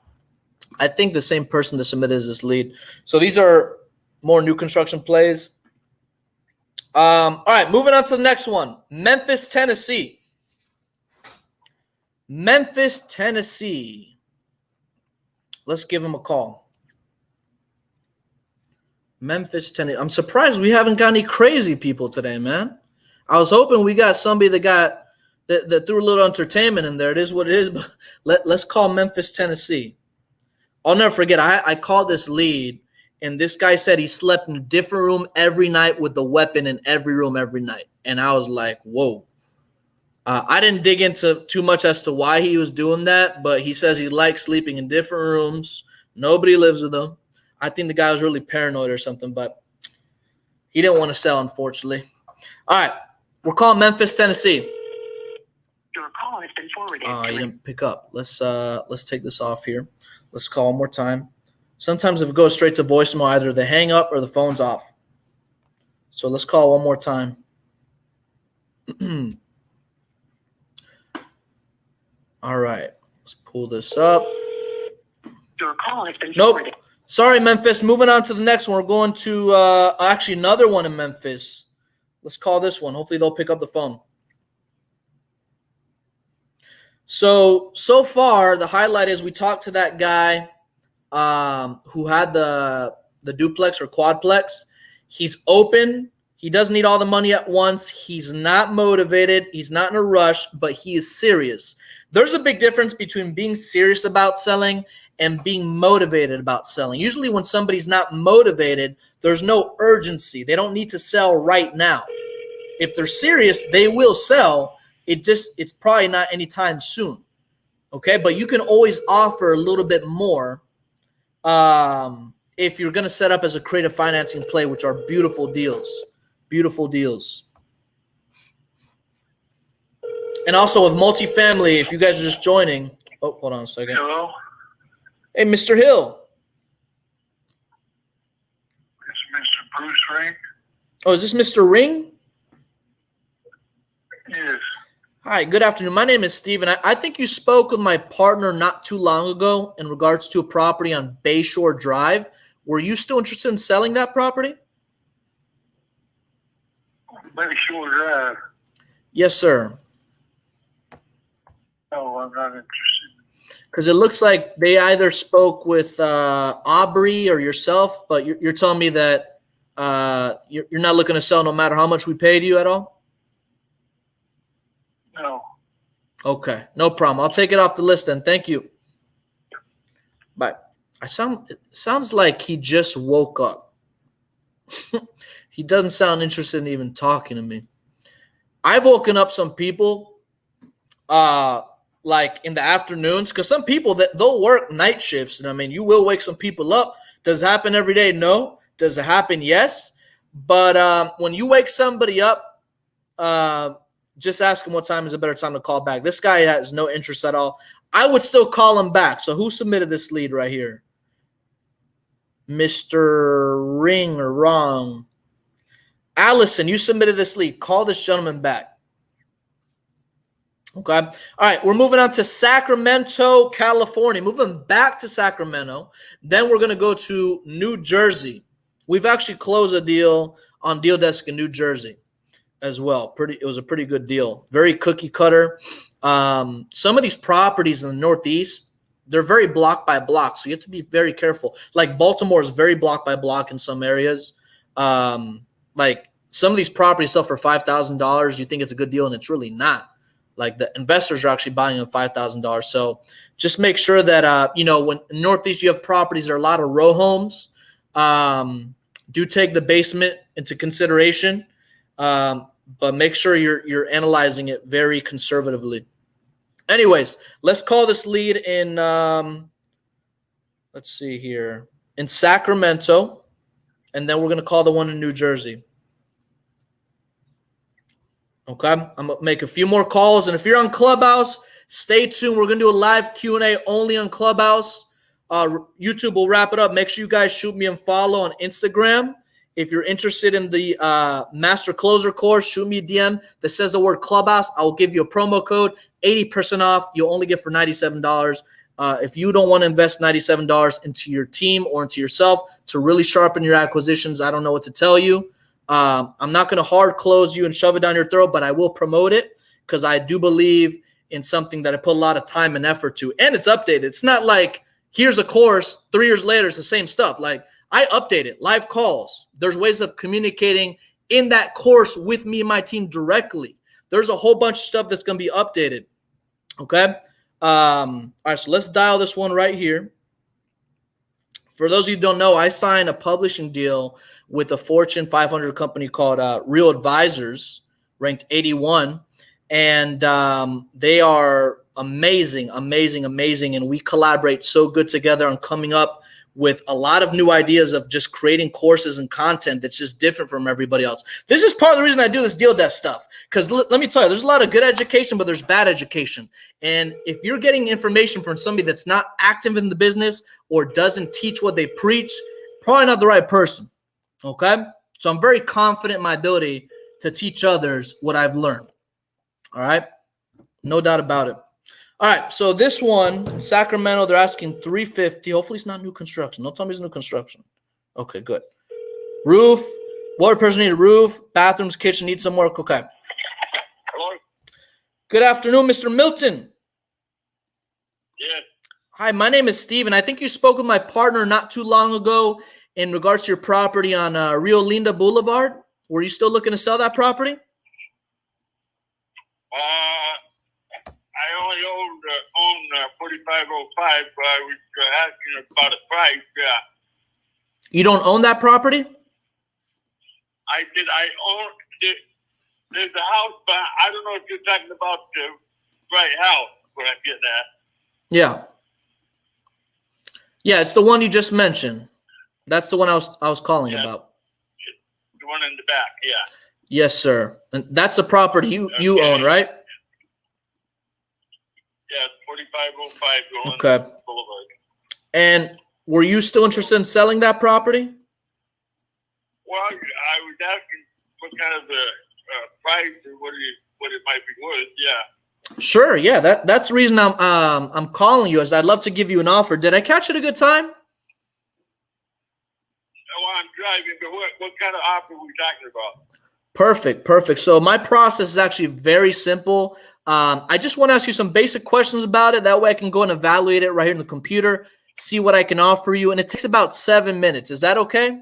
Speaker 2: I think the same person that submitted is this lead. So these are more new construction plays. All right. Moving on to the next one. Memphis, Tennessee. Memphis, Tennessee. Let's give him a call. Memphis, Tennessee. I'm surprised we haven't got any crazy people today, man. I was hoping we got somebody that threw a little entertainment in there. It is what it is, but let's call Memphis, Tennessee. I'll never forget, I called this lead, and this guy said he slept in a different room every night with the weapon in every room every night. And I was like, whoa. I didn't dig into too much as to why he was doing that, but he says he likes sleeping in different rooms. Nobody lives with him. I think the guy was really paranoid or something, but he didn't want to sell, unfortunately. All right, we're calling Memphis, Tennessee.
Speaker 6: Your call has been forwarded.
Speaker 2: Oh, he didn't pick up. Let's take this off here. Let's call one more time. Sometimes if it goes straight to voicemail, either they hang up or the phone's off. So let's call one more time. All right, let's pull this up.
Speaker 6: Your call has been
Speaker 2: Nope.
Speaker 6: forwarded.
Speaker 2: Sorry, Memphis. Moving on to the next one. We're going to actually another one in Memphis. Let's call this one. Hopefully they'll pick up the phone. So far, the highlight is we talked to that guy who had the duplex or quadplex. He's open. He doesn't need all the money at once. He's not motivated. He's not in a rush, but he is serious. There's a big difference between being serious about selling and being motivated about selling. Usually when somebody's not motivated, there's no urgency. They don't need to sell right now. If they're serious, they will sell. It's probably not anytime soon. Okay, but you can always offer a little bit more if you're going to set up as a creative financing play, which are beautiful deals. Beautiful deals. And also with multifamily, if you guys are just joining. Oh, hold on a second.
Speaker 5: Hello?
Speaker 2: Hey, Mr. Hill.
Speaker 5: It's Mr. Bruce Ring.
Speaker 2: Oh, is this Mr. Ring?
Speaker 5: Yes.
Speaker 2: Hi, good afternoon. My name is Steven. I think you spoke with my partner not too long ago in regards to a property on Bayshore Drive. Were you still interested in selling that property?
Speaker 5: Bayshore Drive.
Speaker 2: Yes, sir.
Speaker 5: No, I'm not interested.
Speaker 2: Because it looks like they either spoke with Aubrey or yourself, but you're telling me that you're not looking to sell no matter how much we paid you at all?
Speaker 5: No.
Speaker 2: Okay, no problem. I'll take it off the list then. Thank you. Bye. It sounds like he just woke up. He doesn't sound interested in even talking to me. I've woken up some people like in the afternoons, because some people that they'll work night shifts, and I mean, you will wake some people up. Does it happen every day? No. Does it happen? Yes. But when you wake somebody up, just ask him what time is a better time to call back. This guy has no interest at all. I would still call him back. So who submitted this lead right here? Mr. Ring or Wrong. Allison, you submitted this lead. Call this gentleman back. Okay. All right. We're moving on to Sacramento, California. Moving back to Sacramento. Then we're going to go to New Jersey. We've actually closed a deal on Deal Desk in New Jersey as well. It was a pretty good deal. Very cookie cutter. Some of these properties in the Northeast, they're very block by block. So you have to be very careful. Like Baltimore is very block by block in some areas. Like some of these properties sell for $5,000. You think it's a good deal and it's really not. Like the investors are actually buying them $5,000. So just make sure that, when in Northeast you have properties, there are a lot of row homes. Do take the basement into consideration, but make sure you're analyzing it very conservatively. Anyways, let's call this lead in, let's see here, in Sacramento, and then we're going to call the one in New Jersey. Okay, I'm going to make a few more calls, and if you're on Clubhouse, stay tuned. We're going to do a live Q&A only on Clubhouse. YouTube will wrap it up. Make sure you guys shoot me and follow on Instagram. If you're interested in the Master Closer course, shoot me a DM that says the word Clubhouse. I will give you a promo code, 80% off. You'll only get for $97. If you don't want to invest $97 into your team or into yourself to really sharpen your acquisitions, I don't know what to tell you. I'm not going to hard close you and shove it down your throat, but I will promote it because I do believe in something that I put a lot of time and effort to, and it's updated. It's not like here's a course 3 years later, it's the same stuff. Like I update it, live calls. There's ways of communicating in that course with me and my team directly. There's a whole bunch of stuff that's going to be updated. Okay. All right. So let's dial this one right here. For those of you who don't know, I signed a publishing deal with a Fortune 500 company called Real Advisors, ranked 81. And they are amazing. And we collaborate so good together on coming up with a lot of new ideas of just creating courses and content that's just different from everybody else. This is part of the reason I do this Deal Desk stuff. Because let me tell you, there's a lot of good education, but there's bad education. And if you're getting information from somebody that's not active in the business or doesn't teach what they preach, probably not the right person. Okay? So I'm very confident in my ability to teach others what I've learned. All right? No doubt about it. All right, so this one, in Sacramento, they're asking $350. Hopefully it's not new construction. Don't tell me it's new construction. Okay, good. Roof, water pressure need a roof, bathrooms, kitchen need some work. Okay.
Speaker 5: Hello?
Speaker 2: Good afternoon, Mr. Milton.
Speaker 5: Yes.
Speaker 2: Hi, my name is Steve, and I think you spoke with my partner not too long ago in regards to your property on Rio Linda Boulevard. Were you still looking to sell that property?
Speaker 5: I only own 4505, but I was asking about a price.
Speaker 2: You don't own that property?
Speaker 5: I own there's a house, but I don't know if you're talking about the right house, what I'm getting at.
Speaker 2: Yeah. Yeah, it's the one you just mentioned. That's the one I was calling about.
Speaker 5: The one in the back, yeah.
Speaker 2: Yes, sir. And that's the property you own, right?
Speaker 5: Yeah, 4505 going
Speaker 2: Okay.
Speaker 5: Boulevard.
Speaker 2: And were you still interested in selling that property?
Speaker 5: Well, I was asking what kind of the price or what it might be worth. Yeah.
Speaker 2: Sure. Yeah. That's the reason I'm calling you, is I'd love to give you an offer. Did I catch it a good time?
Speaker 5: Oh, I'm driving, but what kind of offer are we talking about?
Speaker 2: Perfect. So my process is actually very simple. I just want to ask you some basic questions about it. That way I can go and evaluate it right here in the computer, see what I can offer you. And it takes about 7 minutes. Is that okay?
Speaker 5: Yeah.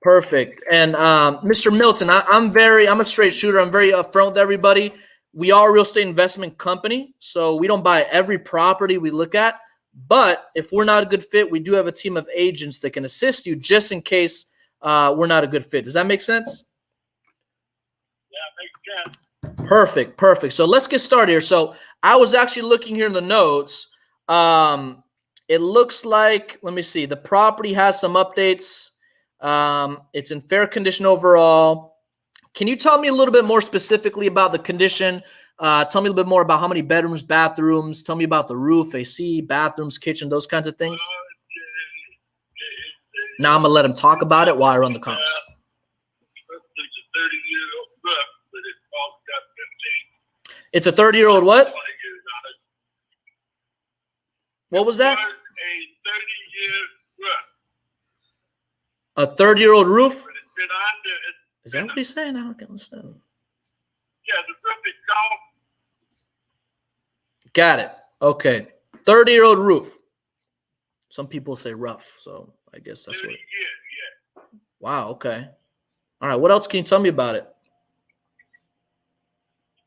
Speaker 2: Perfect. And Mr. Milton, I'm a straight shooter. I'm very upfront with everybody. We are a real estate investment company, so we don't buy every property we look at. But if we're not a good fit, we do have a team of agents that can assist you just in case we're not a good fit. Does that make sense?
Speaker 5: Yeah, it makes can.
Speaker 2: Perfect, perfect. So let's get started here. So I was actually looking here in the notes. It looks like, let me see, the property has some updates. It's in fair condition overall. Can you tell me a little bit more specifically about the condition? Tell me a little bit more about how many bedrooms, bathrooms. Tell me about the roof, AC, bathrooms, kitchen, those kinds of things. Now I'm going to let him talk about it while I run the comps. It's a 30-year-old what? What was that? A 30-year-old roof? Is that what he's saying? I don't understand.
Speaker 5: Yeah, the roof is gone.
Speaker 2: Got it. Okay. 30-year-old roof. Some people say rough, so I guess that's what.
Speaker 5: Yeah.
Speaker 2: Wow. Okay. All right. What else can you tell me about it?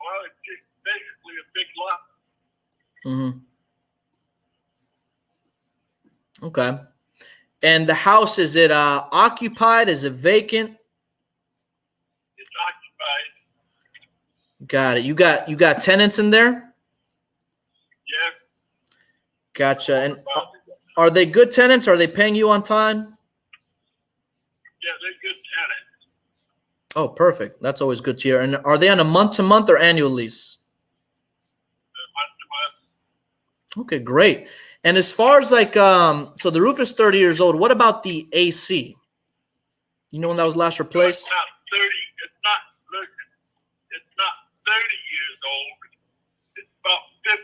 Speaker 5: Well, it's just basically a big lot.
Speaker 2: Mm-hmm. Okay. And the house, is it occupied? Is it vacant?
Speaker 5: It's occupied.
Speaker 2: Got it. You got tenants in there?
Speaker 5: Yeah.
Speaker 2: Gotcha. And are they good tenants? Are they paying you on time?
Speaker 5: Yeah, they're good tenants.
Speaker 2: Oh, perfect. That's always good to hear. And are they on a month-to-month or annual lease?
Speaker 5: Month to month.
Speaker 2: Okay, great. And as far as like, so the roof is 30 years old. What about the AC? You know when that was last replaced?
Speaker 5: It's not 30. It's not 30 years old. It's about 15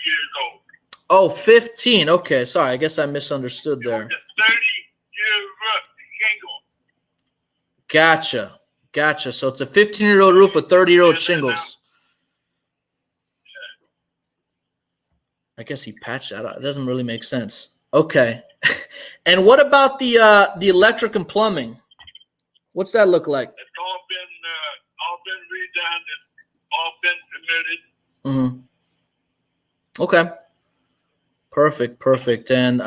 Speaker 5: years old.
Speaker 2: Oh, 15. Okay, sorry. I guess I misunderstood there.
Speaker 5: It's a 30-year roof, shingle.
Speaker 2: Gotcha. So it's a 15-year-old roof with 30-year-old shingles. I guess he patched that out. It doesn't really make sense. Okay. And what about the electric and plumbing? What's that look like?
Speaker 5: It's all been redone. It's all been submitted.
Speaker 2: Mm-hmm. Okay. Perfect. And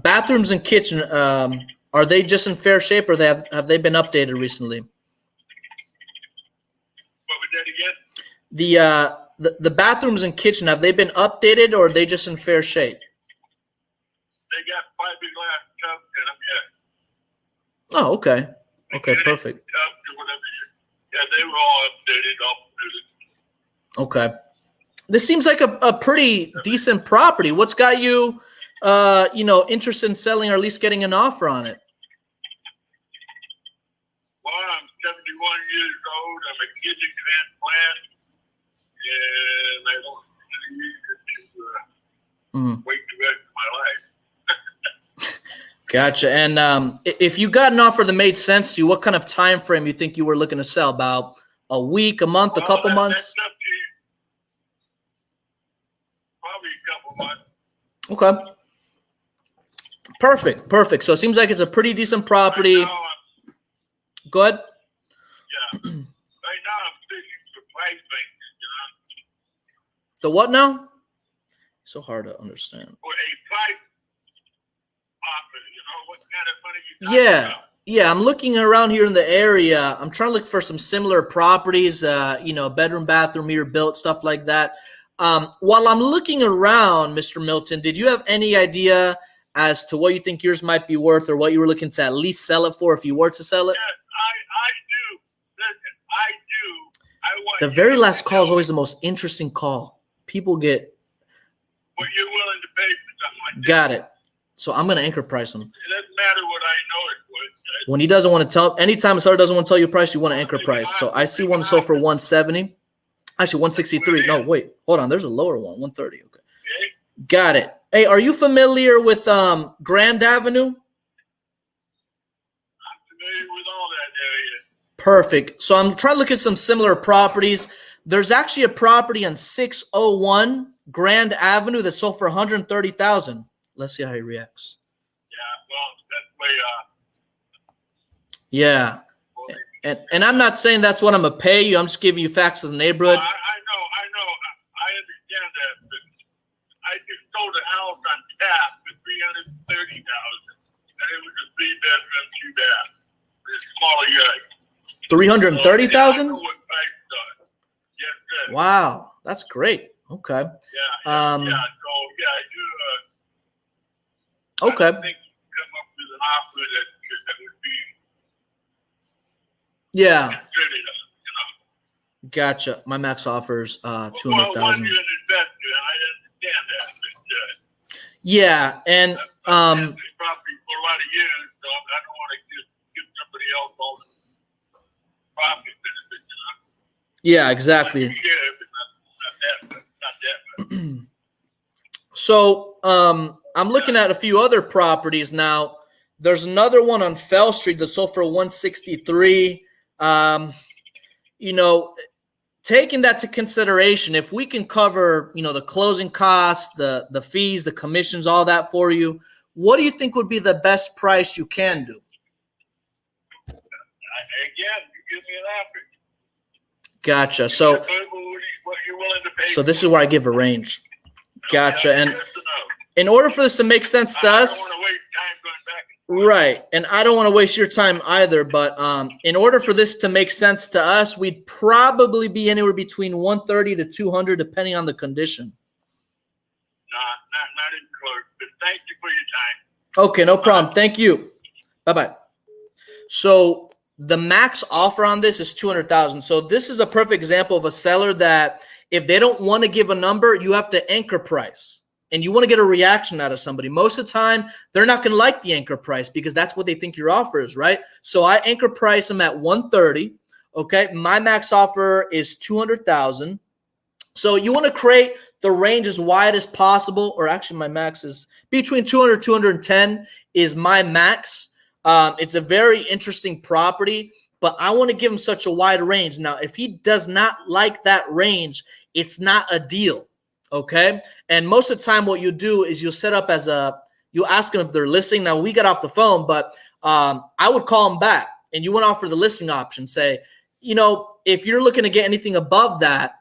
Speaker 2: bathrooms and kitchen, are they just in fair shape, or have they been updated recently?
Speaker 5: What was that again?
Speaker 2: The bathrooms and kitchen, have they been updated, or are they just in fair shape?
Speaker 5: They got fiberglass tubs in them, yeah.
Speaker 2: Oh, okay. Okay, perfect.
Speaker 5: Tubs or whatever. Yeah, they were all updated.
Speaker 2: Okay. This seems like a pretty decent property. What's got you, interested in selling or at least getting an offer on it?
Speaker 5: Well, I'm 71 years old. I'm a kidney transplant, and I don't really need to wait the rest of my life.
Speaker 2: Gotcha. And if you got an offer that made sense to you, what kind of time frame you think you were looking to sell? About a week, a month, a couple months?
Speaker 5: That's up to you. Probably a couple months.
Speaker 2: Okay. Perfect. So it seems like it's a pretty decent property. Go ahead.
Speaker 5: Yeah. Right now I'm fishing for price ranges,
Speaker 2: The what now? So hard to understand.
Speaker 5: For a price offer, what kind of money you talking about?
Speaker 2: Yeah, I'm looking around here in the area. I'm trying to look for some similar properties, bedroom, bathroom, mirror built, stuff like that. While I'm looking around, Mr. Milton, did you have any idea as to what you think yours might be worth, or what you were looking to at least sell it for if you were to sell it?
Speaker 5: Yes, I do. Listen, I do. I want
Speaker 2: The very last call is always the most interesting call. People get.
Speaker 5: what you're willing to pay for something like that.
Speaker 2: Got it. So I'm going to anchor price him.
Speaker 5: It doesn't matter what I know it was.
Speaker 2: When he doesn't want to tell, anytime a seller doesn't want to tell you a price, you want to anchor price. So I see one sold for 170. Actually, 163. No, wait. Hold on. There's a lower one, 130. Okay. Got it. Hey, are you familiar with Grand Avenue?
Speaker 5: I'm familiar with all that area.
Speaker 2: Perfect. So I'm trying to look at some similar properties. There's actually a property on 601 Grand Avenue that sold for $130,000. Let's see how he reacts.
Speaker 5: Yeah, well, that's way
Speaker 2: Yeah. And I'm not saying that's what I'm going to pay you. I'm just giving you facts of the neighborhood.
Speaker 5: I know. I understand that. But I just sold a house on tap for $330,000, and it was a 3-bedroom, 2-bath. It's a smaller yard.
Speaker 2: 330,000?
Speaker 5: I know what price good.
Speaker 2: Wow, that's great. Okay.
Speaker 5: Yeah. So yeah,
Speaker 2: Okay.
Speaker 5: I think you come up with an offer that would be
Speaker 2: Yeah.
Speaker 5: considered, you know.
Speaker 2: Gotcha. My max offers
Speaker 5: Well,
Speaker 2: 200,000.
Speaker 5: one you're an investor, and I understand that. But,
Speaker 2: Yeah, and
Speaker 5: I've had this property for a lot of years, so I don't want to just give somebody else all the profit benefits, you know.
Speaker 2: yeah, exactly.
Speaker 5: Yeah, but not that.
Speaker 2: So I'm looking at a few other properties now. There's another one on Fell Street that sold for 163. You know, taking that to consideration, if we can cover, you know, the closing costs, the fees, the commissions, all that for you, what do you think would be the best price you can do?
Speaker 5: Again, you give me an offer.
Speaker 2: Gotcha. So
Speaker 5: What you're willing to pay.
Speaker 2: so this is where I give a range. Gotcha. And
Speaker 5: Yes or no?
Speaker 2: in order for this to make sense to
Speaker 5: I
Speaker 2: us,
Speaker 5: don't want to waste time going back and forth.
Speaker 2: right, and I don't want to waste your time either, but in order for this to make sense to us, we'd probably be anywhere between 130 to 200, depending on the condition.
Speaker 5: Not in close, but thank you for your time.
Speaker 2: Okay, no problem. Thank you. Bye-bye. So the max offer on this is 200,000. So this is a perfect example of a seller that if they don't want to give a number, you have to anchor price. And you want to get a reaction out of somebody. Most of the time, they're not going to like the anchor price because that's what they think your offer is, right? So I anchor price them at 130. Okay, my max offer is 200,000. So you want to create the range as wide as possible, or actually my max is between 200 210 is my max. It's a very interesting property, but I want to give him such a wide range. Now, if he does not like that range, it's not a deal. Okay. And most of the time what you do is you'll set up you ask them if they're listening. Now we got off the phone, but I would call them back and you want to offer the listing option. Say, you know, if you're looking to get anything above that,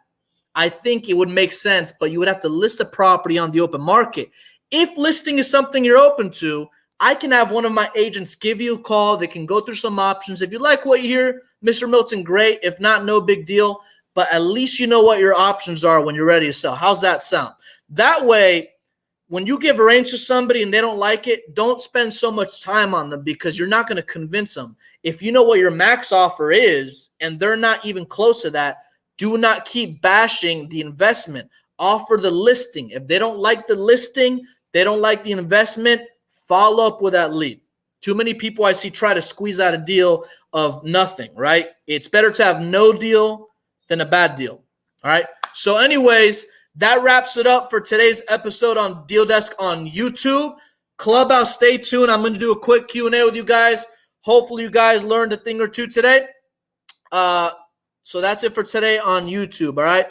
Speaker 2: I think it would make sense, but you would have to list the property on the open market. If listing is something you're open to, I can have one of my agents give you a call. They can go through some options. If you like what you hear, Mr. Milton, great. If not, no big deal. But at least you know what your options are when you're ready to sell. How's that sound? That way, when you give a range to somebody and they don't like it, don't spend so much time on them because you're not going to convince them. If you know what your max offer is and they're not even close to that, do not keep bashing the investment. Offer the listing. If they don't like the listing, they don't like the investment, follow up with that lead. Too many people I see try to squeeze out a deal of nothing, right? It's better to have no deal than a bad deal. All right. So anyways, that wraps it up for today's episode on Deal Desk on YouTube. Clubhouse, stay tuned. I'm going to do a quick Q&A with you guys. Hopefully you guys learned a thing or two today. So that's it for today on YouTube. All right.